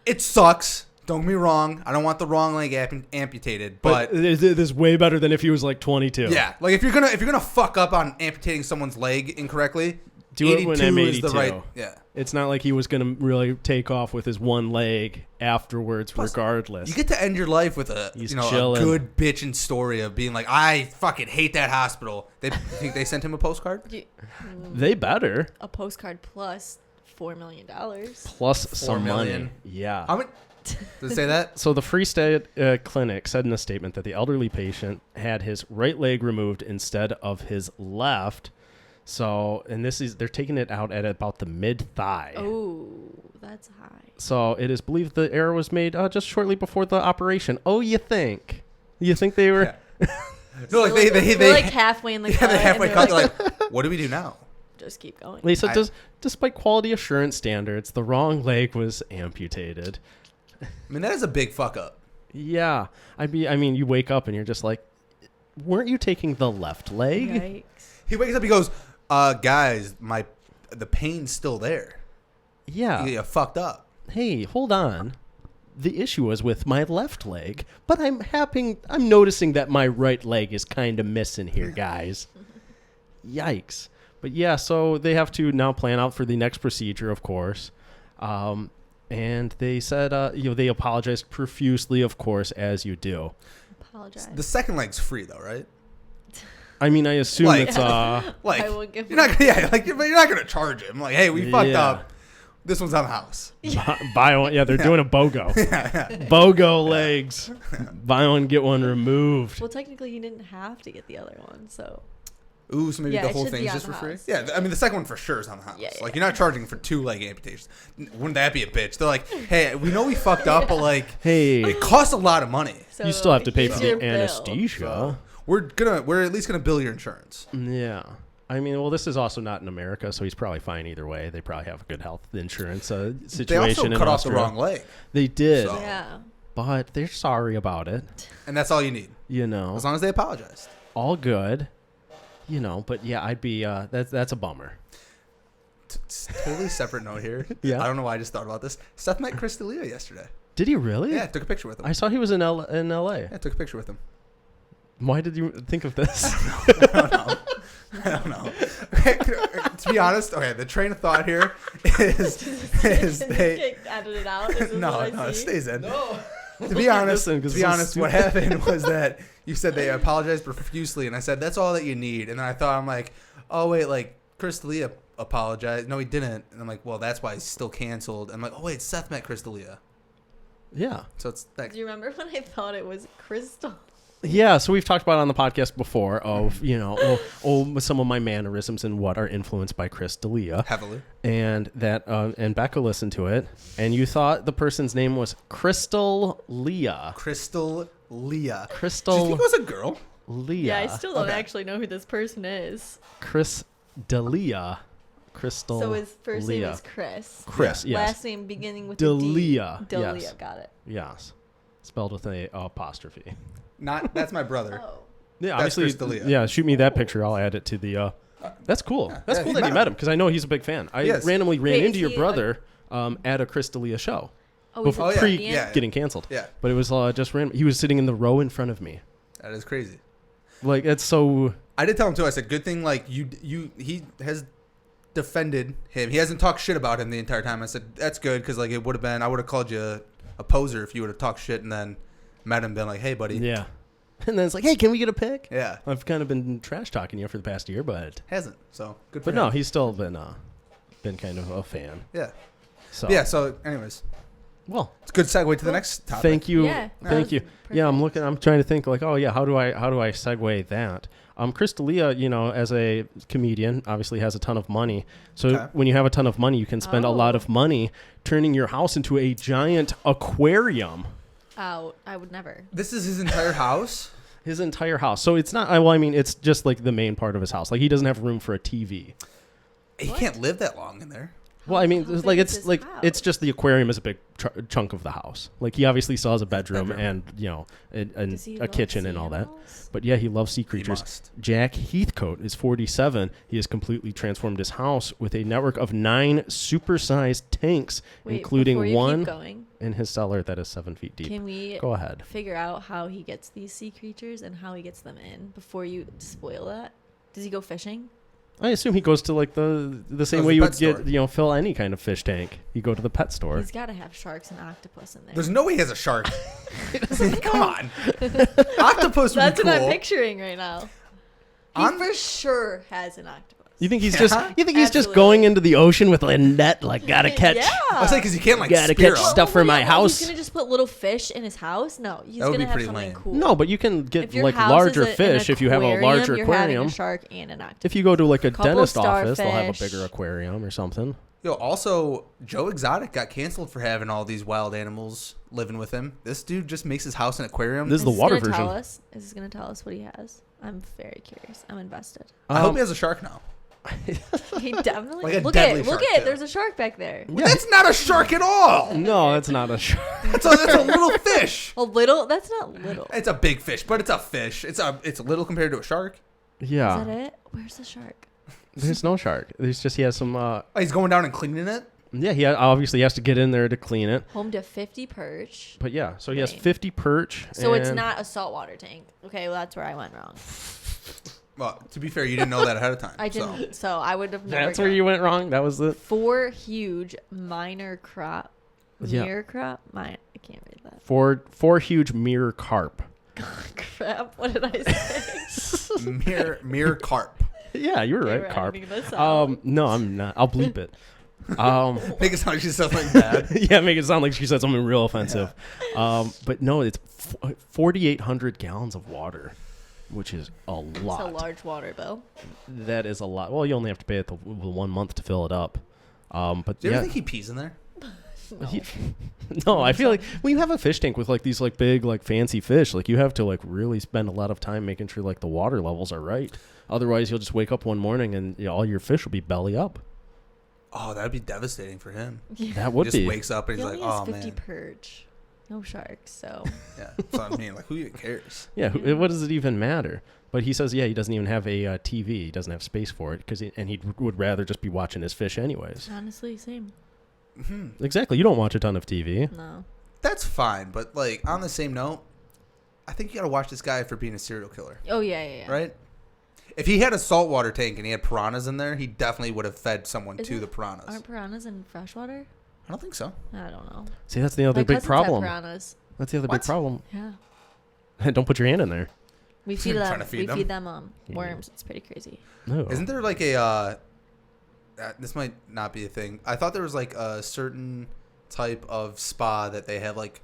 It sucks. Don't get me wrong. I don't want the wrong leg amputated, but this is way better than if he was like 22. yeah, like if you're gonna fuck up on amputating someone's leg incorrectly, Do it when I'm 82. is the right. Yeah. It's not like he was going to really take off with his one leg afterwards, regardless. You get to end your life with a good bitching story of being like, I fucking hate that hospital. They think they sent him a postcard? They better. A postcard plus $4 million. Plus $4 some million. money. Yeah. How much? Does it say that? So the Free State Clinic said in a statement that the elderly patient had his right leg removed instead of his left. So, and they're taking it out at about the mid-thigh. Oh, that's high. So it is believed the error was made just shortly before the operation. Oh, you think? You think they were? Yeah. No, like they're like halfway in the cut. Yeah, they're halfway cut. They're like, like, what do we do now? just keep going. They said, despite quality assurance standards, the wrong leg was amputated. I mean, that is a big fuck up. Yeah. I mean, you wake up and you're just like, weren't you taking the left leg? Yikes. He wakes up, he goes, guys, the pain's still there. Yeah. You fucked up. Hey, hold on. The issue was with my left leg, but I'm noticing that my right leg is kind of missing here, guys. Yikes. But yeah, so they have to now plan out for the next procedure, of course. And they said, they apologized profusely, of course, as you do. Apologize. The second leg's free, though, right? I mean, I assume Like- it's I will give you're not gonna charge him. Like, hey, we fucked Yeah. up. This one's on the house. buy one. Yeah, they're doing a BOGO. BOGO legs. Buy one, get one removed. Well, technically, you didn't have to get the other one, so. Ooh, so maybe Yeah, the it whole should be thing's on just the for free? house. Yeah, I mean, the second one for sure is on the house. Yeah, Like, yeah. you're not charging for 2 leg amputations. Wouldn't that be a bitch? They're like, hey, we know we fucked up, but, like, Hey, it costs a lot of money. So you still have to pay for here's your the bill. anesthesia. So we're at least gonna bill your insurance. Yeah. I mean, well, this is also not in America, so he's probably fine either way. They probably have a good health insurance situation. They also in cut off the Austria. wrong leg. They did, So- Yeah. but they're sorry about it. And that's all you need. You know, As long as they apologized. all good. You know, but yeah, I'd be. That's a bummer. Totally separate note here. Yeah. I don't know why I just thought about this. Seth met Chris D'Elia yesterday. Did he really? Yeah, took a picture with him. I saw he was in L.A. Yeah, took a picture with him. Why did you think of this? I don't know. Okay, to be honest, okay, the train of thought here is they. Get edited out. Is this No, what I it see? stays in. No. To be honest, Listen, 'cause it's so what happened was that you said they apologized profusely, and I said that's all that you need. And then I thought, I'm like, oh wait, like Chris D'Elia apologized. No, he didn't. And I'm like, well, that's why he's still canceled. And I'm like, oh wait, Seth met Chris D'Elia. Yeah. So it's that. Do you remember when I thought it was Crystal? Yeah, so we've talked about it on the podcast before of, some of my mannerisms and what are influenced by Chris D'Elia. Heavily. And that and Becca listened to it, and you thought the person's name was Crystal Leah. Crystal Leah. Crystal Do you think it was a girl? Leah. Yeah, I still don't Okay. actually know who this person is. Chris D'Elia. Crystal So his first Leah. name is Chris. Chris, yes. Last name beginning with D'Elia, a D. D'Elia, yes. got it. Yes. Spelled with a apostrophe. That's my brother. Oh. Yeah, That's obviously. Chris D'Elia. Yeah, shoot me that picture. I'll add it to the. That's cool. That's yeah, cool he that you met met him because I know he's a big fan. I Yes. randomly ran Wait, into is your he, brother at a Chris D'Elia show Oh, he's before a yeah. comedian? Yeah. getting canceled. Yeah, But it was just random. He was sitting in the row in front of me. that is crazy. Like it's so. I did tell him too. I said, good thing like he has defended him. He hasn't talked shit about him the entire time. I said that's good because like it would have been. I would have called you a poser if you would have talked shit and then met him and been like, hey buddy. Yeah. And then it's like, hey, can we get a pic? Yeah. I've kind of been trash talking you for the past year, but Hasn't. So good for but him. no, he's still been kind of a fan. Yeah. So Yeah. So anyways, well, it's a good segue to the next topic. thank you, Yeah, that thank was you. perfect. Yeah, I'm trying to think like, oh yeah, how do I segue that? Chris D'Elia, as a comedian, obviously has a ton of money. So Okay. when you have a ton of money, you can spend a lot of money turning your house into a giant aquarium. Out. I would never. This is his entire house. His entire house. So it's not. Well, I mean, it's just like the main part of his house. Like he doesn't have room for a TV. He can't live that long in there. Well, I mean, How it's big like is it's his like house? it's just the aquarium is a big chunk of the house. Like he obviously still has a bedroom, Bedroom. and and Does he a love kitchen sea and all that. animals? But yeah, he loves sea He creatures. must. Jack Heathcote is 47. He has completely transformed his house with a network of 9 supersized tanks, Wait, including before you one keep going, in his cellar that is 7 feet deep. can we Go ahead. figure out how he gets these sea creatures and how he gets them in before you spoil that? Does he go fishing? I assume he goes to like the same Goes way to you the would pet get store. fill any kind of fish tank. You go to the pet store. He's got to have sharks and octopus in there. There's no way he has a shark. Come on. Octopus would That's be cool. what I'm picturing right now. He On- for sure has an octopus. You think he's Yeah. just you think he's just Absolutely. going into the ocean with a net like gotta catch Yeah. I say because you can't like Gotta spear catch him. stuff for my He's house. gonna just put little fish in his house? No, he's That would gonna be have pretty something lame. cool. No, but you can get If your like house larger is an fish if you have a larger you're having aquarium. a shark and an octopus. If you go to like a Couple dentist office, they'll have a starfish. bigger aquarium or something. Yo, also, Joe Exotic got canceled for having all these wild animals living with him. This dude just makes his house an aquarium. This is the water gonna version. Is this gonna tell us what he has? I'm very curious. I'm invested. I hope he has a shark now. He definitely Like a look deadly at look shark, at. too. There's a shark back there. Yeah. That's not a shark at all. No, that's not a shark. It's a little fish. A little. That's not little. It's a big fish, but it's a fish. It's little compared to a shark. Yeah, Is that it? Where's the shark? there's no shark. There's just he has some. Oh, he's going down and cleaning it. Yeah, he obviously has to get in there to clean it. Home to 50 perch. But yeah, so he has Right. 50 perch. So it's and- not a saltwater tank. Okay, well that's where I went wrong. Well, to be fair, you didn't know that ahead of time. I so. didn't. So I would have never. That's where gone. you went wrong. That was the 4 huge minor crop. Yeah. Mirror crop. I can't read that. four huge mirror carp. Crap. What did I say? Mirror carp. Yeah, you were Okay, right, we're carp. editing this out. No, I'm not. I'll bleep it. Make it sound like she said something bad. Yeah, make it sound like she said something real offensive. But no, it's 4,800 gallons of water, which is a lot. It's a large water bill. That is a lot. Well, you only have to pay it the 1 month to fill it up. But Do you yeah, ever think he pees in there? No. no, I feel like when you have a fish tank with like these like big like fancy fish, like you have to like really spend a lot of time making sure like the water levels are right. Otherwise, you'll just wake up one morning and all your fish will be belly up. Oh, that'd be devastating for him. That would He just be. wakes up and He he's only like, has "Oh 50 man." perch. No sharks. So Yeah, that's what I mean. Like, who even cares? Yeah, what does it even matter? But he says, yeah, he doesn't even have a TV. He doesn't have space for it and he would rather just be watching his fish anyways. honestly, same. Exactly. You don't watch a ton of TV. No. That's fine, but like on the same note, I think you gotta watch this guy for being a serial killer, Oh yeah. right? If he had a saltwater tank and he had piranhas in there, he definitely would have fed someone to Isn't- the piranhas. Aren't piranhas in freshwater? I don't think so. I don't know. See, that's the other My big cousins have problem. piranhas. That's the other What? big problem. Yeah. Don't put your hand in there. We feed Trying them. to feed We them? feed them worms. It's pretty crazy. No. Isn't there like a? This might not be a thing. I thought there was like a certain type of spa that they have like.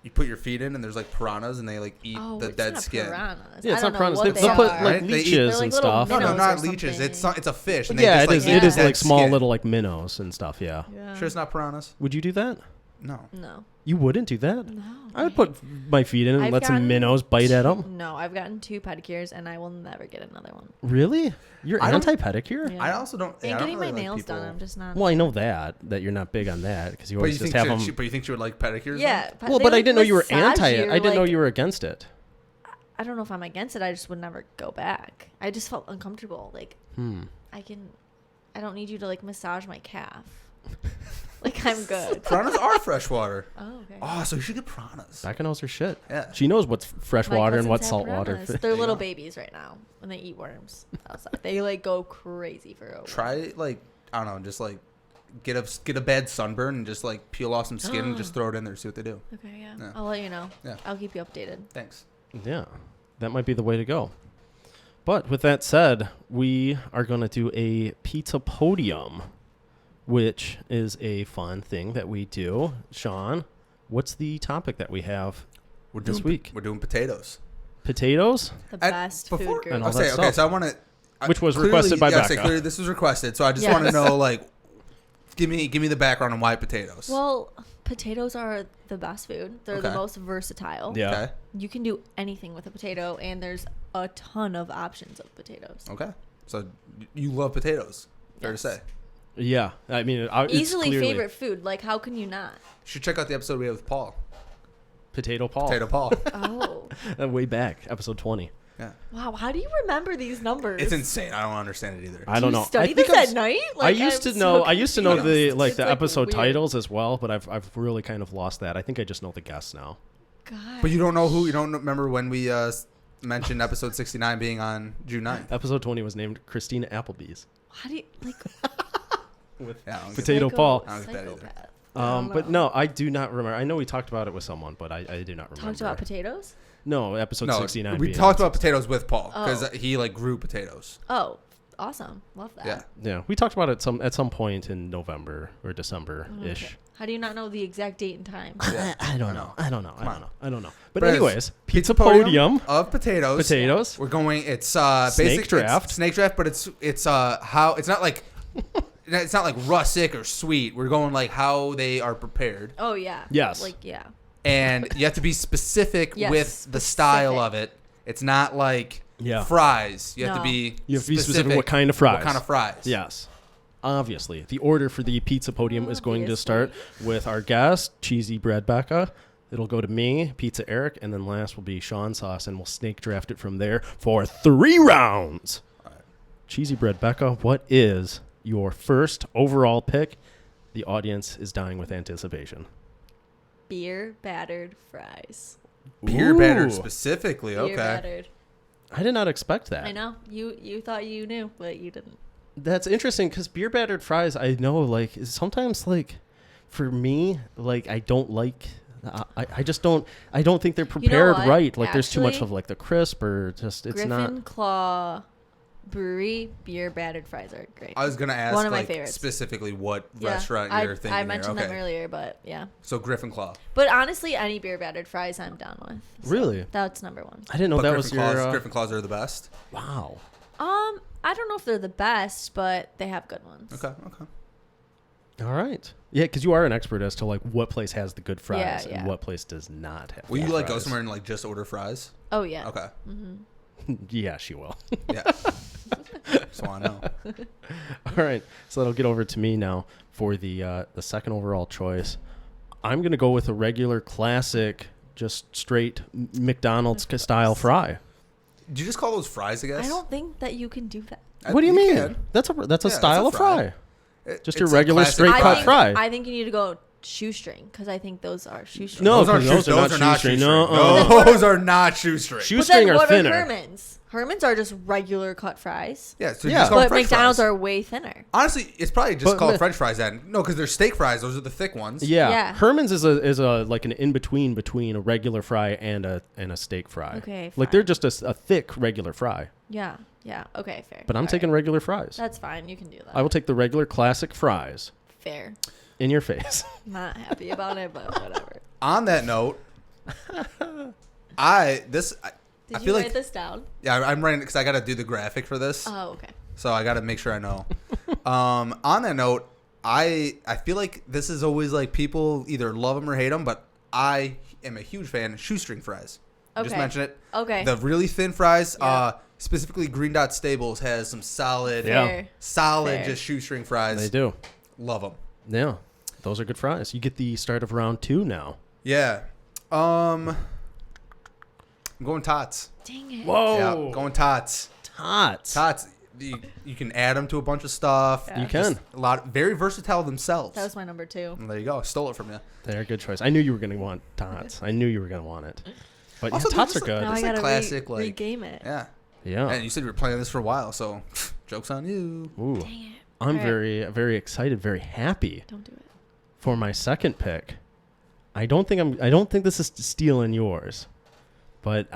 You put your feet in and there's like piranhas and they like eat Oh, the it's dead not skin. Piranhas. Yeah, it's I don't not piranhas. know what They'll put are. like Right? They eat- leeches They're and like little stuff. No, minnows not or leeches. something. It's a fish. And Yeah, they it just, is. like, It is eat like dead small skin. little like minnows and stuff. Yeah. Yeah. Sure, it's not piranhas. Would you do that? No. No. You wouldn't do that? No. I would put my feet in and I've let some gotten minnows bite at them. No, I've gotten 2 pedicures and I will never get another one. Really? You're I don't- anti-pedicure? Yeah. I also don't. And I don't getting really my like nails people- done, I'm just not. Well, I know that you're not big on that because you But always you just think have them. but you think she would like pedicures? Yeah. Well, they, but I like, didn't know you were massage anti it. you, I didn't know like- you were against it. I don't know if I'm against it. I just would never go back. I just felt uncomfortable. Like I don't need you to like massage my calf. Like I'm good. Piranhas are freshwater. Oh, okay. Oh, so you should get piranhas. Becca knows her shit. Yeah. She knows what's fresh My water and cousins what's have salt water. piranhas. They're little babies right now when they eat worms outside. They like go crazy for a while. Try like I don't know, just like get a bad sunburn and just like peel off some skin and just throw it in there. See what they do. Okay, yeah. Yeah. I'll let you know. Yeah. I'll keep you updated. Thanks. Yeah, that might be the way to go. But with that said, we are going to do a Pizza Podium, which is a fun thing that we do. Sean, what's the topic that we have We're this doing week? We're doing potatoes. Potatoes? The And best before- food group. And all I'll that say okay. stuff. So I want to. Which was requested by I say Becca. clearly this was requested. So I just Yes. want to know like, give me the background on why potatoes. Well, potatoes are the best food. They're the Okay. most versatile. Yeah. Okay. You can do anything with a potato, and there's a ton of options of potatoes. Okay. So you love potatoes. Fair Yes. to say. Yeah, I mean, it's Easily clearly favorite food. Like, how can you not? You should check out the episode we have with Paul. Potato Paul. Potato Paul. Oh. Way back, episode 20. Yeah. Wow, how do you remember these numbers? It's insane. I don't understand it either. I don't know. Do you study I think this at night? I used to know. I used to know the It's, the like, episode weird. titles as well, but I've really kind of lost that. I think I just know the guests now. God. But you don't know who? You don't remember when we mentioned episode 69 being on June 9th? Episode 20 was named Christina Applebee's How do you like with Yeah, I don't get Potato psycho- Paul. I don't get that either. psychopath? I don't But know. no, I do not remember. I know we talked about it with someone, but I do not remember. Talked about potatoes? No, episode No, 69. we being talked about potatoes with Paul because Oh. he like grew potatoes. Oh, awesome. Love that. Yeah. Yeah, we talked about it at some point in November or December ish. Okay. How do you not know the exact date and time? Yeah. I don't know. I don't know. Come on. I don't know. But Brez, anyways, Pizza Podium. of potatoes. Potatoes. We're going. It's Snake basic draft. It's snake draft, but it's how it's not like it's not like rustic or sweet. We're going like how they are prepared, Oh yeah. Yes. Like yeah. and you have to be specific Yes, with the style specific. of it. It's not like Yeah. fries. You have to No. be. You have to be specific what kind of fries. What kind of fries? Yes. Obviously, the order for the Pizza Podium is going to start with our guest, Cheesy Bread Becca. It'll go to me, Pizza Eric, and then last will be Sean Sauce, and we'll snake draft it from there for 3 rounds. All right. Cheesy Bread Becca, what is your first overall pick? The audience is dying with anticipation. Beer battered fries. Beer Ooh. battered specifically. Beer Okay. battered. I did not expect that. I know. You thought you knew, but you didn't. That's interesting because beer battered fries, I know, like, is sometimes, like, for me, like, I don't like, I just don't, I don't think they're prepared what? right. Like, there's too much Actually, of, like, the crisp or just, it's Griffin not. Claw Brewery beer battered fries are great. I was gonna ask One of my like, favorites. specifically what Yeah, restaurant you're thinking. I mentioned here. them earlier, but yeah. So Griffin Claw. But honestly, any beer battered fries I'm down with. So Really? That's number one. I didn't know But that Griffin was Claws, your. Griffin Claws are the best. Wow. I don't know if they're the best, but they have good ones. Okay. All right. Yeah, because you are an expert as to, like, what place has the good fries Yeah. and what place does not have Will you good like go fries. somewhere and like just order fries? Oh yeah. Okay. Yeah, she will. Yeah. So I know. All right, so that'll get over to me now for the second overall choice. I'm gonna go with a regular classic, just straight McDonald's style fry. Do you just call those fries? I guess. I don't think that you can do that. What do you mean? can. That's a Yeah, style of it's a fry. fry. Just your It's a regular classic straight cut fry. I think you need to go shoestring because I think those are shoestring. No, Those aren't 'cause those are not shoestring. No, Those are not shoestring. But shoestring then are what thinner. are Herman's? Herman's are just regular cut fries. Yeah. So you Yeah. just call them But French McDonald's fries. are way thinner. Honestly, it's probably just But called mi- French fries then. No, because they're steak fries. Those are the thick ones. Yeah. Yeah. Herman's is a like an in between a regular fry and a steak fry. Okay, Like fine. they're just a thick regular fry. Yeah. Yeah. Okay. Fair. But I'm All taking right. regular fries. That's fine. You can do that. I will take the regular classic fries Fair. in your face. Not happy about it, but whatever. On that note, I Did feel you like write this down? yeah, I'm writing because I got to do the graphic for this. Oh, okay. So I got to make sure I know. On that note, I feel like this is always like people either love them or hate them, but I am a huge fan of shoestring fries. I just Okay. mentioned it. Okay. The really thin fries, Yeah. specifically Green Dot Stables has some solid, Yeah. Fair. solid Fair. just shoestring fries. They do. Love them. Yeah. Those are good fries. You get the start of round 2 now. Yeah. I'm going tots. Dang it. Whoa. Yeah, going tots. Tots. Tots. You can add them to a bunch of stuff. Yeah. You can. Just a lot, very versatile themselves. That was my number 2. And there you go. Stole it from you. They're a good choice. I knew you were going to want tots. I knew you were going to want it. But Also, yeah, they're tots just are good. Now It's I like gotta classic, like- regame it. Yeah. Yeah. And you said you were playing this for a while, so joke's on you. Ooh. Dang it. I'm All right. very, very excited, very happy Don't do it. for my second pick. I don't think this is stealing yours, but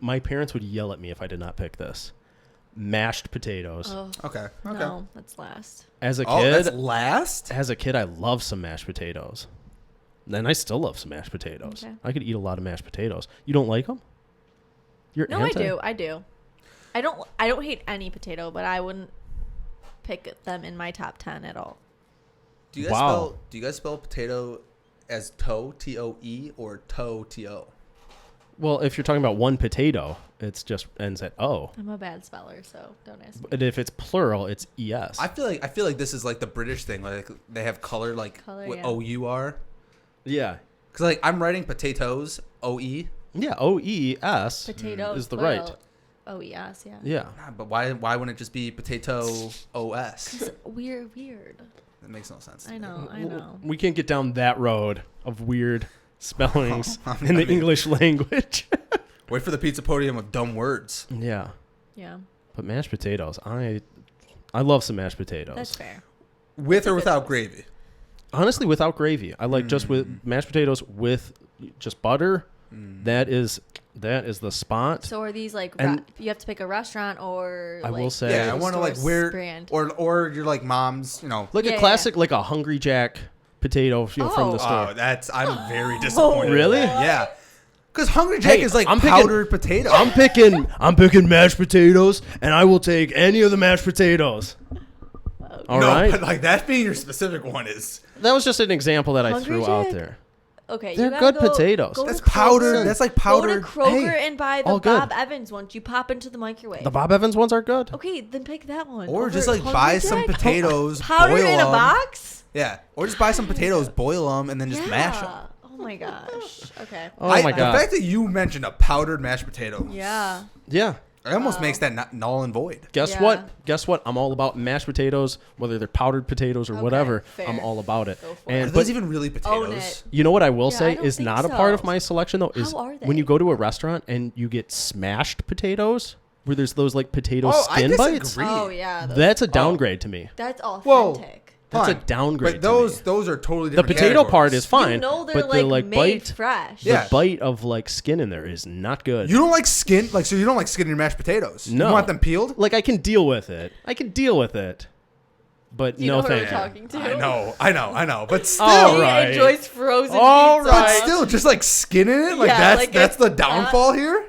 my parents would yell at me if I did not pick this. Mashed potatoes. Oh, Okay. Okay. no. That's last. As a Oh, kid, that's last? I love some mashed potatoes. And I still love some mashed potatoes. Okay. I could eat a lot of mashed potatoes. You don't like them? You're No, anti? I do. I don't hate any potato, but I wouldn't pick them in my top 10 at all. Do you guys spell potato as toe, T-O-E, or toe, T-O? Well, if you're talking about one potato, it's just ends at O. I'm a bad speller, so don't ask me. But if it's plural, it's ES. I feel like this is like the British thing. Like they have color like Color, what yeah. OUR. Yeah. Because like I'm writing potatoes OE. Yeah, OES Potatoes is the plural. right. Oh yes, yeah. Yeah. Nah, but why wouldn't it just be potato OS? Weird. That makes no sense. to I me. know. We can't get down that road of weird spellings I in the mean- English language. Wait for the Pizza Podium of dumb words. Yeah. Yeah, But mashed potatoes, I love some mashed potatoes. that's fair. With or Good without choice. gravy? Honestly, without gravy. I like just with mashed potatoes with just butter. That is the spot. So are these like And- you have to pick a restaurant or? I like, will say- Yeah, I want to like store's weird brand. or you're like mom's, Like Yeah, a classic, like a Hungry Jack potato from the Oh. store. Oh, I'm very disappointed. Really? Yeah. Because Hungry Jack Hey, is like I'm picking- powdered potato. I'm picking mashed potatoes, and I will take any of the mashed potatoes. All no, right, but like that being your specific one is that was just an example that I Hungry threw out Jack? there. Okay, They're you gotta good go- potatoes. go to that's Kroger. powdered. That's like powdered. Go to Kroger Hey, and buy all the good. Bob Evans one. You pop into the microwave. The Bob Evans ones are good. Okay, then pick that one. Or over just like Hungry buy some Jack. potatoes, Powdered boil in a them. box. Yeah, or just buy some potatoes, boil them, and then just mash them. Oh my gosh. Okay. Oh my The God. fact that you mentioned a powdered mashed potato, Yeah. Yeah. it almost makes that null and void. Guess Yeah. what? Guess what? I'm all about mashed potatoes, whether they're powdered potatoes or Okay, whatever. fair. I'm all about it. Go for Are And those but even really Own potatoes? it. you know what I will Yeah, I say don't is think not a part of so. my selection though is How are when you they? go to a restaurant and you get smashed potatoes where there's those like potato Oh, I skin bites. disagree. Oh yeah. That's a downgrade to me. That's Whoa. authentic. That's a Fine. downgrade. But those to me. those are totally The different. potato part categories. is fine, You know they're but the like made bite, fresh. Yeah. the bite of like skin in there is not good. You don't like skin, so you don't like skin in your mashed potatoes. No. You want them peeled? Like I can deal with it. But Do you no, know who thank we're you. talking to? I know. But still, All He right. enjoys frozen All pizza. right. but still, just like skin in it, like Yeah, that's the it's downfall here.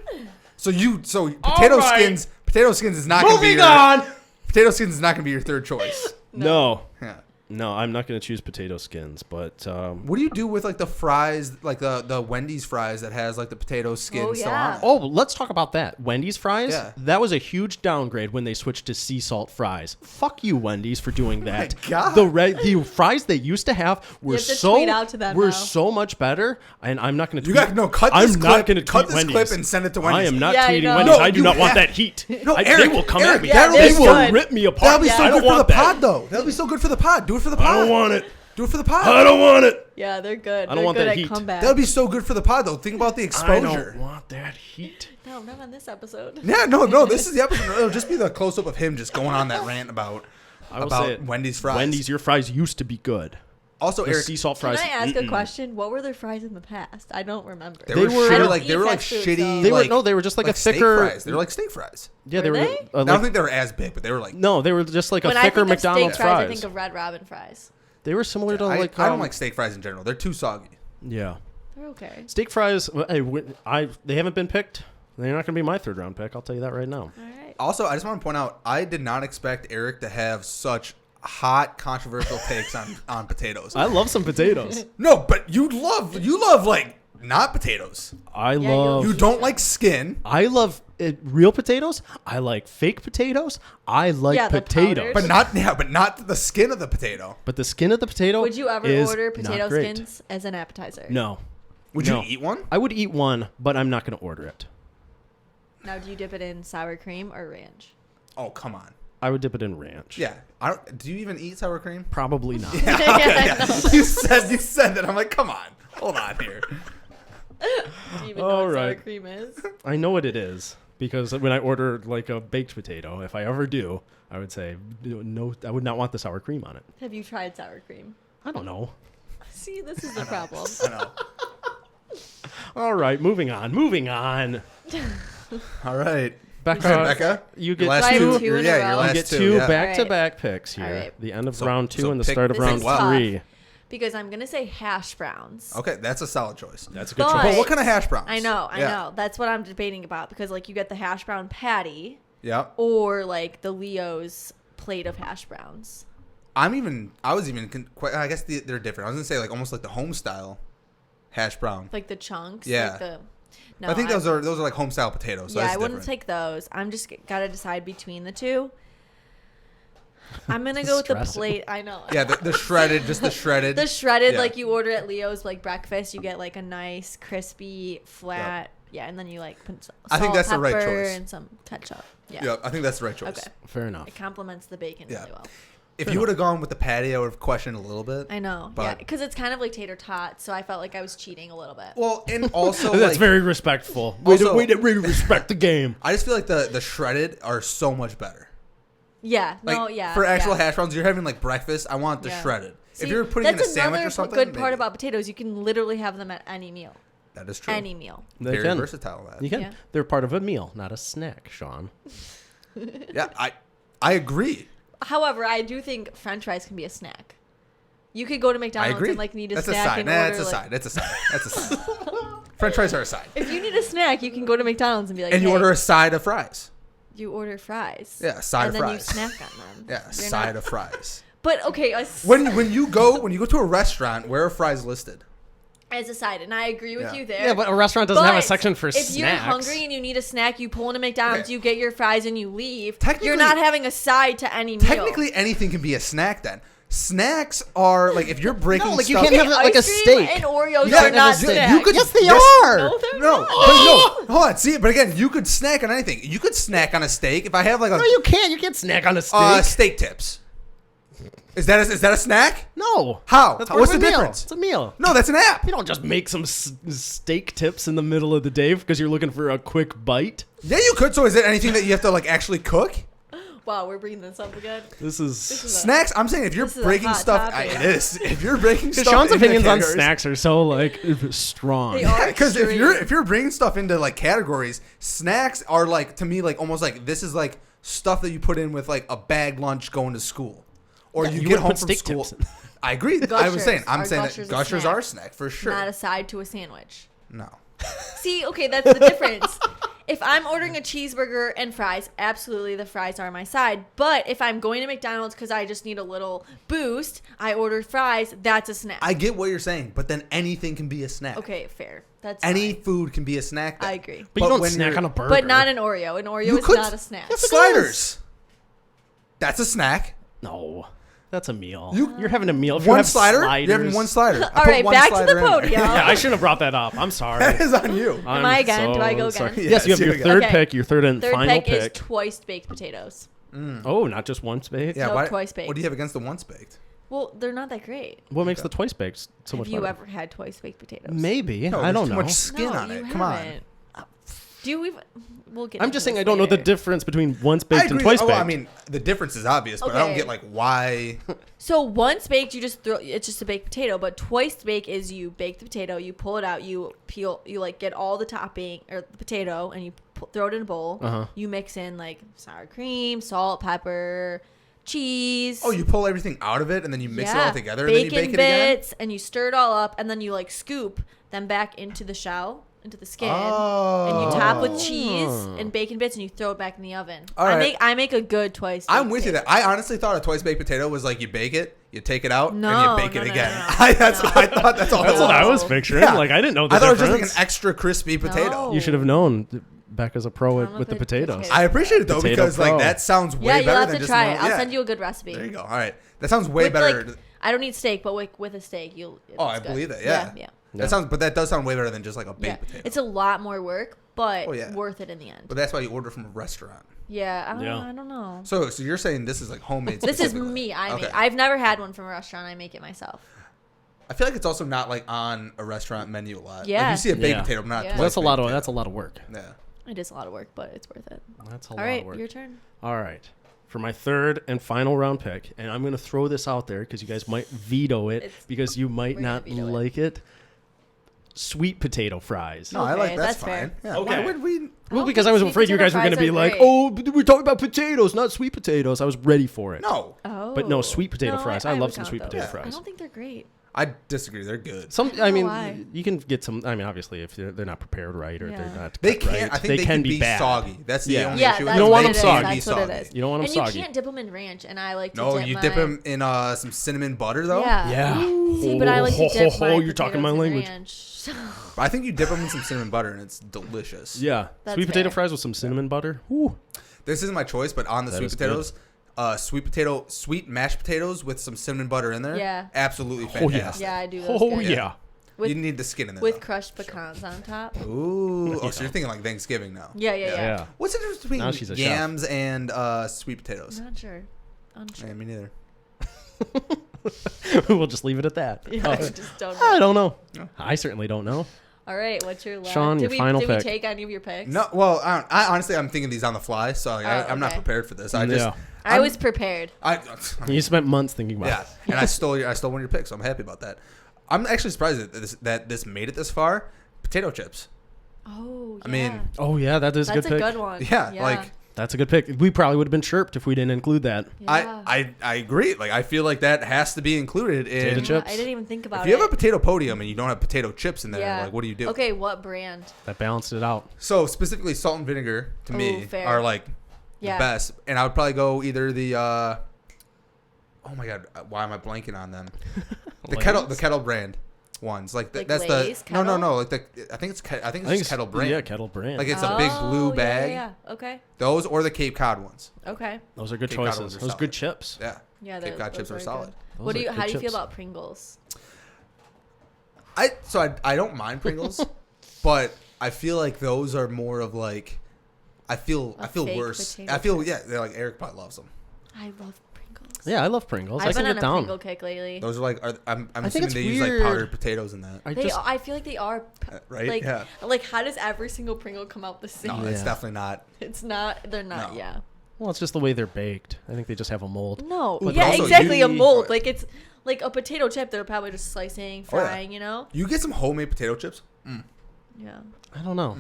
So potato right. skins is not going to be Moving your on. potato skins is not going to be your third choice. No. Yeah. No, I'm not going to choose potato skins, but What do you do with like the fries, like the Wendy's fries that has like the potato skin Oh, still yeah. on it? let's talk about that. Wendy's fries, Yeah. that was a huge downgrade when they switched to sea salt fries. Fuck you, Wendy's, for doing that. God. The fries they used to have were have to tweet out to them now. so much better, and I'm not going to You tweet. got no cut I'm this not clip. going to Cut tweet this Wendy's. clip and send it to Wendy's. I am not Yeah, I tweeting know. Wendy's. No, I do you not want have- that heat. No, they Eric, will come Eric, at me. that'll They be will good. rip me apart. That'll be Yeah. so I good don't for the want that. pod, though. That'll be so good for the pod. Do it for the pod. I don't want it. Do it for the pod. I don't want it. Yeah, they're good. I don't They're want good that at heat. comeback. That'll be so good for the pod, though. Think about the I exposure. don't want that heat. No, not on this episode. Yeah, no. This is the episode. It'll just be the close up of him just going on that rant about I will say it. Wendy's fries. Wendy's, your fries used to be good. Also, The Eric, sea salt Can fries. I ask a mm-mm. question? What were their fries in the past? I don't remember. they They were were- I shitty, don't like they eat were like fast food, shitty. so- They were like, they were just like a steak thicker. fries. They were like steak fries. Yeah, they Were were. they? I don't think they were as big, but they were like. No, they were just like When a I thicker think of McDonald's steak fries, I fries. think of Red Robin fries. They were similar to I like. don't like steak fries in general. They're too soggy. Yeah, They're okay. steak fries. They haven't been picked. They're not going to be my third round pick. I'll tell you that right now. All right. Also, I just want to point out, I did not expect Eric to have such hot, controversial takes on potatoes. I love some potatoes. No, but you love like not potatoes. I Yeah, love. You don't like skin, I love real potatoes. I like fake potatoes. I like Yeah, the potatoes. powdered. but not the skin of the potato. But the skin of the potato. Would you ever is order not potato great. skins as an appetizer? No. Would No. you eat one? I would eat one, but I'm not going to order it. Now, do you dip it in sour cream or ranch? Oh, come on. I would dip it in ranch. Yeah. Do you even eat sour cream? Probably not. Yeah, okay, yeah. You said that. I'm like, come on. Hold on here. Do you even know All what sour right. cream is? I know what it is because when I order like a baked potato, if I ever do, I would say no. I would not want the sour cream on it. Have you tried sour cream? I don't know. See, this is the problem. I know. All right, moving on. All right. Becca, you Your get last So I have two. two in a Yeah, row. your You last you get two. two Yeah. back-to-back picks here. All right. The end of So- round 2 so and the pick- start of this round is tough. 3. Because I'm gonna say hash browns. Okay, that's a solid choice. That's a good But- choice. But what kind of hash browns? I know. Yeah. That's what I'm debating about because like you get the hash brown patty Yeah. or like the Leo's plate of hash browns. I guess they're different. I was gonna say like almost like the home style hash brown. Like the chunks. Yeah. Like the, No, I think those are like home style potatoes. So yeah, that's I wouldn't different. take those. I'm just gotta decide between the two. I'm gonna go with the Stressing. plate. I know. Yeah, the shredded, just the shredded. The shredded, Yeah. like you order at Leo's, like breakfast, you get like a nice, crispy, flat. Yeah, and then you like put salt, I think that's the right pepper, choice. and some ketchup. Yeah. Yep, I think that's the right choice. Okay. Fair enough. It complements the bacon Yeah. really well. If you would have gone with the patty, I would have questioned a little bit. I know. But- Yeah, because it's kind of like tater tots, so I felt like I was cheating a little bit. Well, and also That's like, very respectful. Also- Way to respect the game. I just feel like the shredded are so much better. Yeah. Like, No. Yeah. for actual yeah. hash browns, you're having like breakfast. I want the Yeah. shredded. See, If you're putting in a that's sandwich another or something, good part maybe. about potatoes. You can literally have them at any meal. That is true. Any meal. They Very can. versatile. That. You can. Yeah. They're part of a meal, not a snack, Sean. Yeah, I agree. However, I do think French fries can be a snack. You could go to I McDonald's agree. and like need a That's snack a side. and Nah, order. it's a like, side. That's a side. That's a side. French fries are a side. If you need a snack, you can go to McDonald's and be like, And you hey, order a side of fries. you order fries. Yeah, a side and of then fries. you snack on them. Yeah, You're side not- of fries. But okay, When you go to a restaurant, where are fries listed? as a side, and I agree with Yeah. you there. Yeah, but a restaurant doesn't have a But section for if snacks. you're hungry and you need a snack, you pull into McDonald's, Okay. you get your fries, and you leave. Technically- You're not having a side to any meal. Technically, anything can be a snack. Then snacks are like if you're breaking No, like, you stuff. can't have it like a Ice cream steak. and Oreos Yeah, are not you- snacks. you could- Yes, they yes- are. No, they're No, not. but no, hold on. See, but again, you could snack on anything. You could snack on a steak. If I have like a No, you can't. You can't snack on a steak. steak tips, is that a snack? No. How? That's part What's of the a meal. difference? It's a meal. No, that's an app. You don't just make some steak tips in the middle of the day because you're looking for a quick bite. Yeah, you could. So is it anything that you have to like actually cook? Wow, we're bringing this up again. This is is a- Snacks. I'm saying if you're This is a breaking hot stuff, topic. it is. If you're breaking stuff, Sean's into opinions on categories- snacks are so like strong. They are. Because if extreme. you're bringing stuff into like categories, snacks are like to me like almost like this is like stuff that you put in with like a bag lunch going to school, or you you get wouldn't home put from steak school. tips in. I agree. I'm Gushers. saying Are that Gushers a gushers snack? are a snack for sure. Not a side to a sandwich. No. See, okay, that's the difference. If I'm ordering a cheeseburger and fries, absolutely the fries are my side. But if I'm going to McDonald's because I just need a little boost, I order fries, that's a snack. I get what you're saying, but then anything can be a snack. Okay, fair. That's Any fine. food can be a snack. Then. I agree. But you don't when snack you're- on a burger. But not an Oreo. An Oreo You is could- not a snack. Yes, it Sliders. That's a snack. No, that's a meal. You- You're having a meal. If you One have slider. sliders, You're having one slider. I All put right, one back to slider the in there. podium. Yeah, I shouldn't have brought that up. I'm sorry. That is on you. I'm I again? Do I go sorry. again? Yes, you have Yes, your you third again. pick, your third and Third final pick is pick. twice baked potatoes. Oh, not just once baked? Yeah, No, why, twice baked. What do you have against the once baked? Well, they're not that great. What makes the twice baked so Have much you better? ever had twice baked potatoes? Maybe. No, I there's don't too know. much skin No, on you it. Come on. haven't. Do you even? We'll get. I'm into just saying this I don't know the later. difference between once I baked agree. and twice Oh, baked. I mean, the difference is obvious, but I don't Okay. get like why. So once baked, you just throw. It's just a baked potato. But twice baked is you bake the potato, you pull it out, you peel, you like get all the topping or the potato, and you throw it in a bowl. Uh-huh. You mix in like sour cream, salt, pepper, cheese. Oh, you pull everything out of it and then you mix it all together and then you Bacon bake it again. bits, and you stir it all up, and then you like scoop them back into the shell, into the skin. Oh. And you top with cheese and bacon bits, and you throw it back in the oven. All right. I make a good twice. I'm baked with you potato. there. I honestly thought a twice baked potato was like you bake it, you take it out, No, and you bake no, it no, again. no, I no. thought that's all. That's it what I was. was picturing. Yeah. Like, I didn't know the I thought it was difference. just like an extra crispy potato. No. You should have known. Becca's a pro I'm with the a potatoes. potato. I appreciate it though Potato because pro. like that sounds way Yeah, you'll better have than to just try it. normal- I'll yeah. send you a good recipe. There you go. All right, that sounds way With, better. like, I don't need steak, but with a steak, you'll. Oh, it's I good. believe it, yeah. yeah. That sounds, but that does sound way better than just like a Yeah. baked potato. It's a lot more work, but Oh, yeah. worth it in the end. But that's why you order from a restaurant. Yeah, Yeah. I don't know. So you're saying this is like homemade? This is specifically. me. I Okay. make. I've never had one from a restaurant. I make it myself. I feel like it's also not like on a restaurant menu a lot. Like, Yeah. you see a baked Yeah. potato, but not. Yeah. twice That's a lot baked of that's a potato. lot of work. Yeah. It is a lot of work, but it's worth it. That's a All lot right, of work. your turn. All right. For my third and final round pick, and I'm going to throw this out there because you guys might veto it It's- because you might we're gonna not veto it. like it. Sweet potato fries. No, I Okay, like that's that's fair. fine. Yeah. Okay. Why would we? Well, don't because think I was sweet afraid you potato guys were going to fries be are like, great. "Oh, but we're talking about potatoes, not sweet potatoes." I was ready for it. No. Oh. But no, sweet potato No, fries. I would love some count sweet those. potato Yeah. fries. I don't think they're great. I disagree. They're good. I mean, why. you can get some. I mean, obviously, if they're not prepared right or they're not, They cut can't. right, I think they can be bad. soggy. That's the only Yeah, issue. that's You don't want what them it is. soggy. That's what it is. You don't want them and soggy. you can't dip them in ranch, and I like to No, dip you my, dip them in some cinnamon butter though. Yeah. Yeah. See, but I like to dip my You're talking my potatoes in language. ranch. I think you dip them in some cinnamon butter and it's delicious. Yeah. That's Sweet potato fair. fries with some cinnamon butter. Ooh. This isn't my choice, but on the That sweet is potatoes, sweet mashed potatoes with some cinnamon butter in there. Yeah. Absolutely Oh, yeah. fantastic. Yeah, I do those Oh good. yeah. With, You need the skin in there. with though. crushed pecans on top. Ooh. Oh, so you're thinking like Thanksgiving now. Yeah. What's the difference between Now she's a chef. yams and sweet potatoes? Not sure. Unsure. Yeah, me neither. We'll just leave it at that. Yeah, Oh, I just don't I know. don't know. No. I certainly don't know. All right, what's your last? Sean, your final did pick. we take any of your picks? No, well, I honestly I'm thinking these on the fly, so like, I'm not okay. prepared for this. I Yeah. just I was prepared. You spent months thinking about Yeah, it. and I stole one of your picks. So I'm happy about that. I'm actually surprised that this made it this far. Potato chips. Oh, yeah. I mean, Oh yeah, that is a that's good pick. a good one. Yeah, like That's a good pick. We probably would have been chirped if we didn't include that. Yeah. I agree. Like I feel like that has to be included in. Potato chips. I didn't even think about If it. you have a potato podium and you don't have potato chips in there, Yeah. like what do you do? Okay, what brand? That balanced it out. So specifically, salt and vinegar to me fair. are like Yeah. the best, and I would probably go either the. Oh my god, why am I blanking on them? The kettle brand ones, like, Like that's Lay's the no, Kettle? like I think it's kettle brand. Yeah, kettle brand. Like it's a big blue yeah, bag. Yeah. Okay. Those or the Cape Cod ones. Okay. Those are good Cape Cod choices. ones are Those are solid. good chips. Yeah. Yeah. Cape Cod chips are solid. Those What do are you? good How do you feel chips. about Pringles? I don't mind Pringles, but I feel like those are more of like I feel fake worse. potato I feel chip. they're like Eric probably loves them. I love Pringles. Yeah, I love Pringles. I I've can been on get a down. Pringle kick lately. Those are like I'm I think assuming it's they use like weird. powdered potatoes in that. I feel like they are. Right? Like, Yeah. like how does every single Pringle come out the same? No, it's Yeah. definitely not. It's not. They're not. No. Yeah. Well, it's just the way they're baked. I think they just have a mold. No. But Yeah. also Exactly. A you- mold. Like it's like a potato chip. They're probably just slicing, Oh, yeah. frying. You know. You get some homemade potato chips. Yeah. I don't know.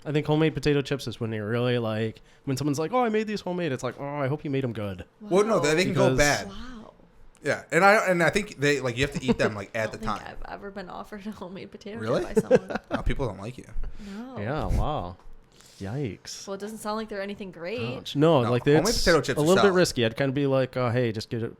I think homemade potato chips is when you're really like when someone's like, "Oh, I made these homemade." It's like, "Oh, I hope you made them good." Well, no, they can go Because- bad. Wow. Yeah, and I think they like you have to eat them like I at don't the think time. I've ever been offered a homemade potato Really? chip by someone. No, people don't like you. No. Yeah. Wow. Yikes. Well, it doesn't sound like they're anything great. Ouch. No, No, like homemade it's potato chips a are little bit solid. risky. I'd kind of be like, "Hey, just get it,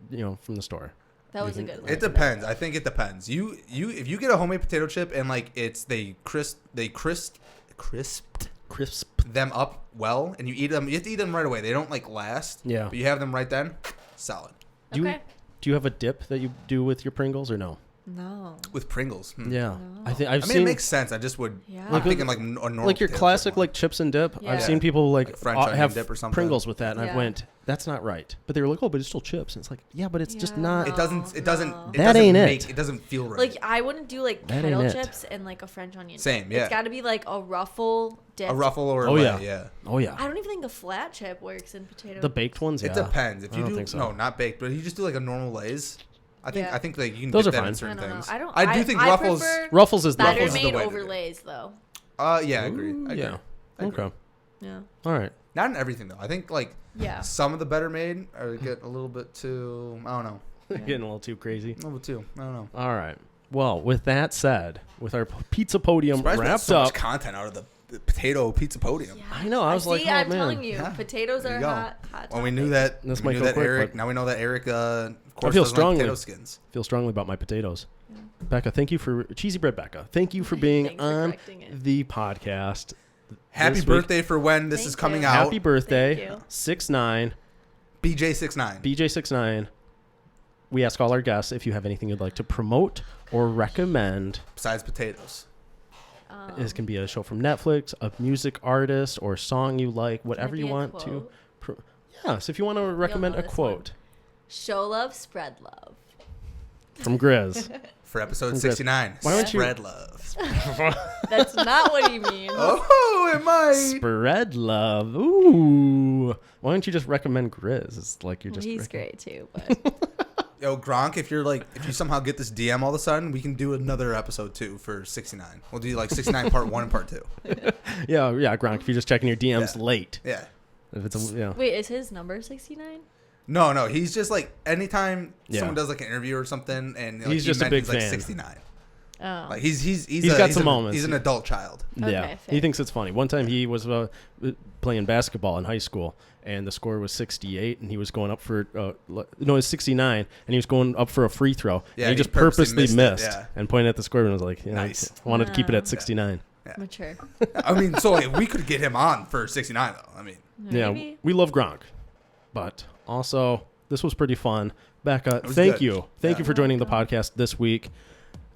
from the store." That was a Mhm. good one. It depends. I think it depends. You if you get a homemade potato chip and like they crisped Crisp. them up well and you eat them. You have to eat them right away. They don't like last. Yeah. But you have them right then. Solid. Do you, Okay. do you have a dip that you do with your Pringles or no? No. With Pringles. Yeah. No. I think I I've mean, seen it makes sense. I just would. Yeah. I'm thinking like a normal. like your potato chip classic one. like chips and dip. Yeah. I've seen people like French onion have dip or something. Pringles with that, and I Yeah. went, "That's not right." But they were like, "Oh, but it's still chips." And it's like, "Yeah, but it's just Yeah. not." It doesn't. It doesn't. No. It That doesn't ain't it. make, it. doesn't feel right. Like I wouldn't do like That kettle ain't it. chips and like a French onion. Same, dip. yeah. It's got to be like a ruffle dip. a ruffle or Oh, a yeah. lay, yeah. Oh yeah, I don't even think a flat chip works in potato. the baked ones. Yeah. It depends. If I you don't do think so. no, not baked, but if you just do like a normal Lays, I think Yeah. I think like you can Those dip are that fine. in I certain don't know. things. I don't. I do think I Ruffles. prefer Ruffles is the batter Ruffles is the made way to over do it. Lays though. Yeah, I agree. I agree. Yeah. I agree. Okay. Yeah. All right. Not in everything though. I think like Yeah. some of the better made are get a little bit too. I don't know. Getting a little too crazy. A little bit too. I don't know. All right. Well, with that said, with our Pizza Podium Surprised we got wrapped so up, much content out of the potato pizza podium. Yeah. I know, I was like, see, oh, I'm man. telling you, Yeah. potatoes There are you go. hot. Well, we topic. knew that. This we might knew go that quick, Eric. but- Now we know that Eric. Of course, feel doesn't strongly. like potato skins. feel strongly about my potatoes. Becca, thank you for Cheesy Bread Becca. Thank you for being Thanks for on correcting it. the podcast. Happy This week. birthday for when this Thank is coming you. out. Happy birthday, Thank you. 6'9", BJ69. BJ69. We ask all our guests if you have anything you'd like to promote or recommend. Besides potatoes. This can be a show from Netflix, a music artist, or song you like, whatever you be a want quote? to. Yes, if you want to recommend know a this quote Show love, spread love. from Grizz. For episode Congrats. 69. Why don't you- Spread love. That's not what he means. Oh, it might. Spread love. Ooh. Why don't you just recommend Grizz? It's like you're just. He's great too, but Yo, Gronk, if you somehow get this DM all of a sudden, we can do another episode 2 for 69. We'll do like 69 part 1 and part 2. Yeah, Gronk. If you're just checking your DMs Yeah. late, Yeah. if it's a wait, is his number 69? No. He's just like anytime Yeah. someone does like an interview or something, and like, He's just a big like fan. 69. Oh. Like he's got some moments. He's an adult child. Yeah, Okay, he fair. thinks it's funny. One time he was playing basketball in high school, and the score was 68, and he was going up for it was 69, and he was going up for a free throw. Yeah, and he he just purposely purposely missed missed it, yeah. and pointed at the score and was like, Nice. I wanted to keep it at Wow. 69. Mature. I mean, so like, we could get him on for 69 though. I mean, Yeah, Maybe. we love Gronk, but also this was pretty fun. Becca, was thank good. you. Thank Yeah. you for joining the podcast this week.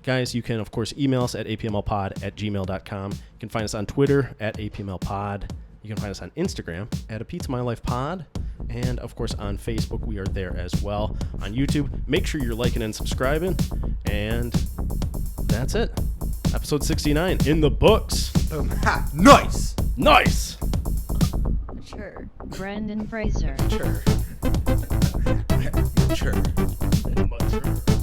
Guys, you can, of course, email us at apmlpod@gmail.com. You can find us on Twitter at apmlpod. You can find us on Instagram at a Pizza My Life Pod. And, of course, on Facebook, we are there as well. On YouTube, make sure you're liking and subscribing. And that's it. Episode 69 in the books. nice. Nice. Mature. Brandon Fraser. Sure. Sure. Mature.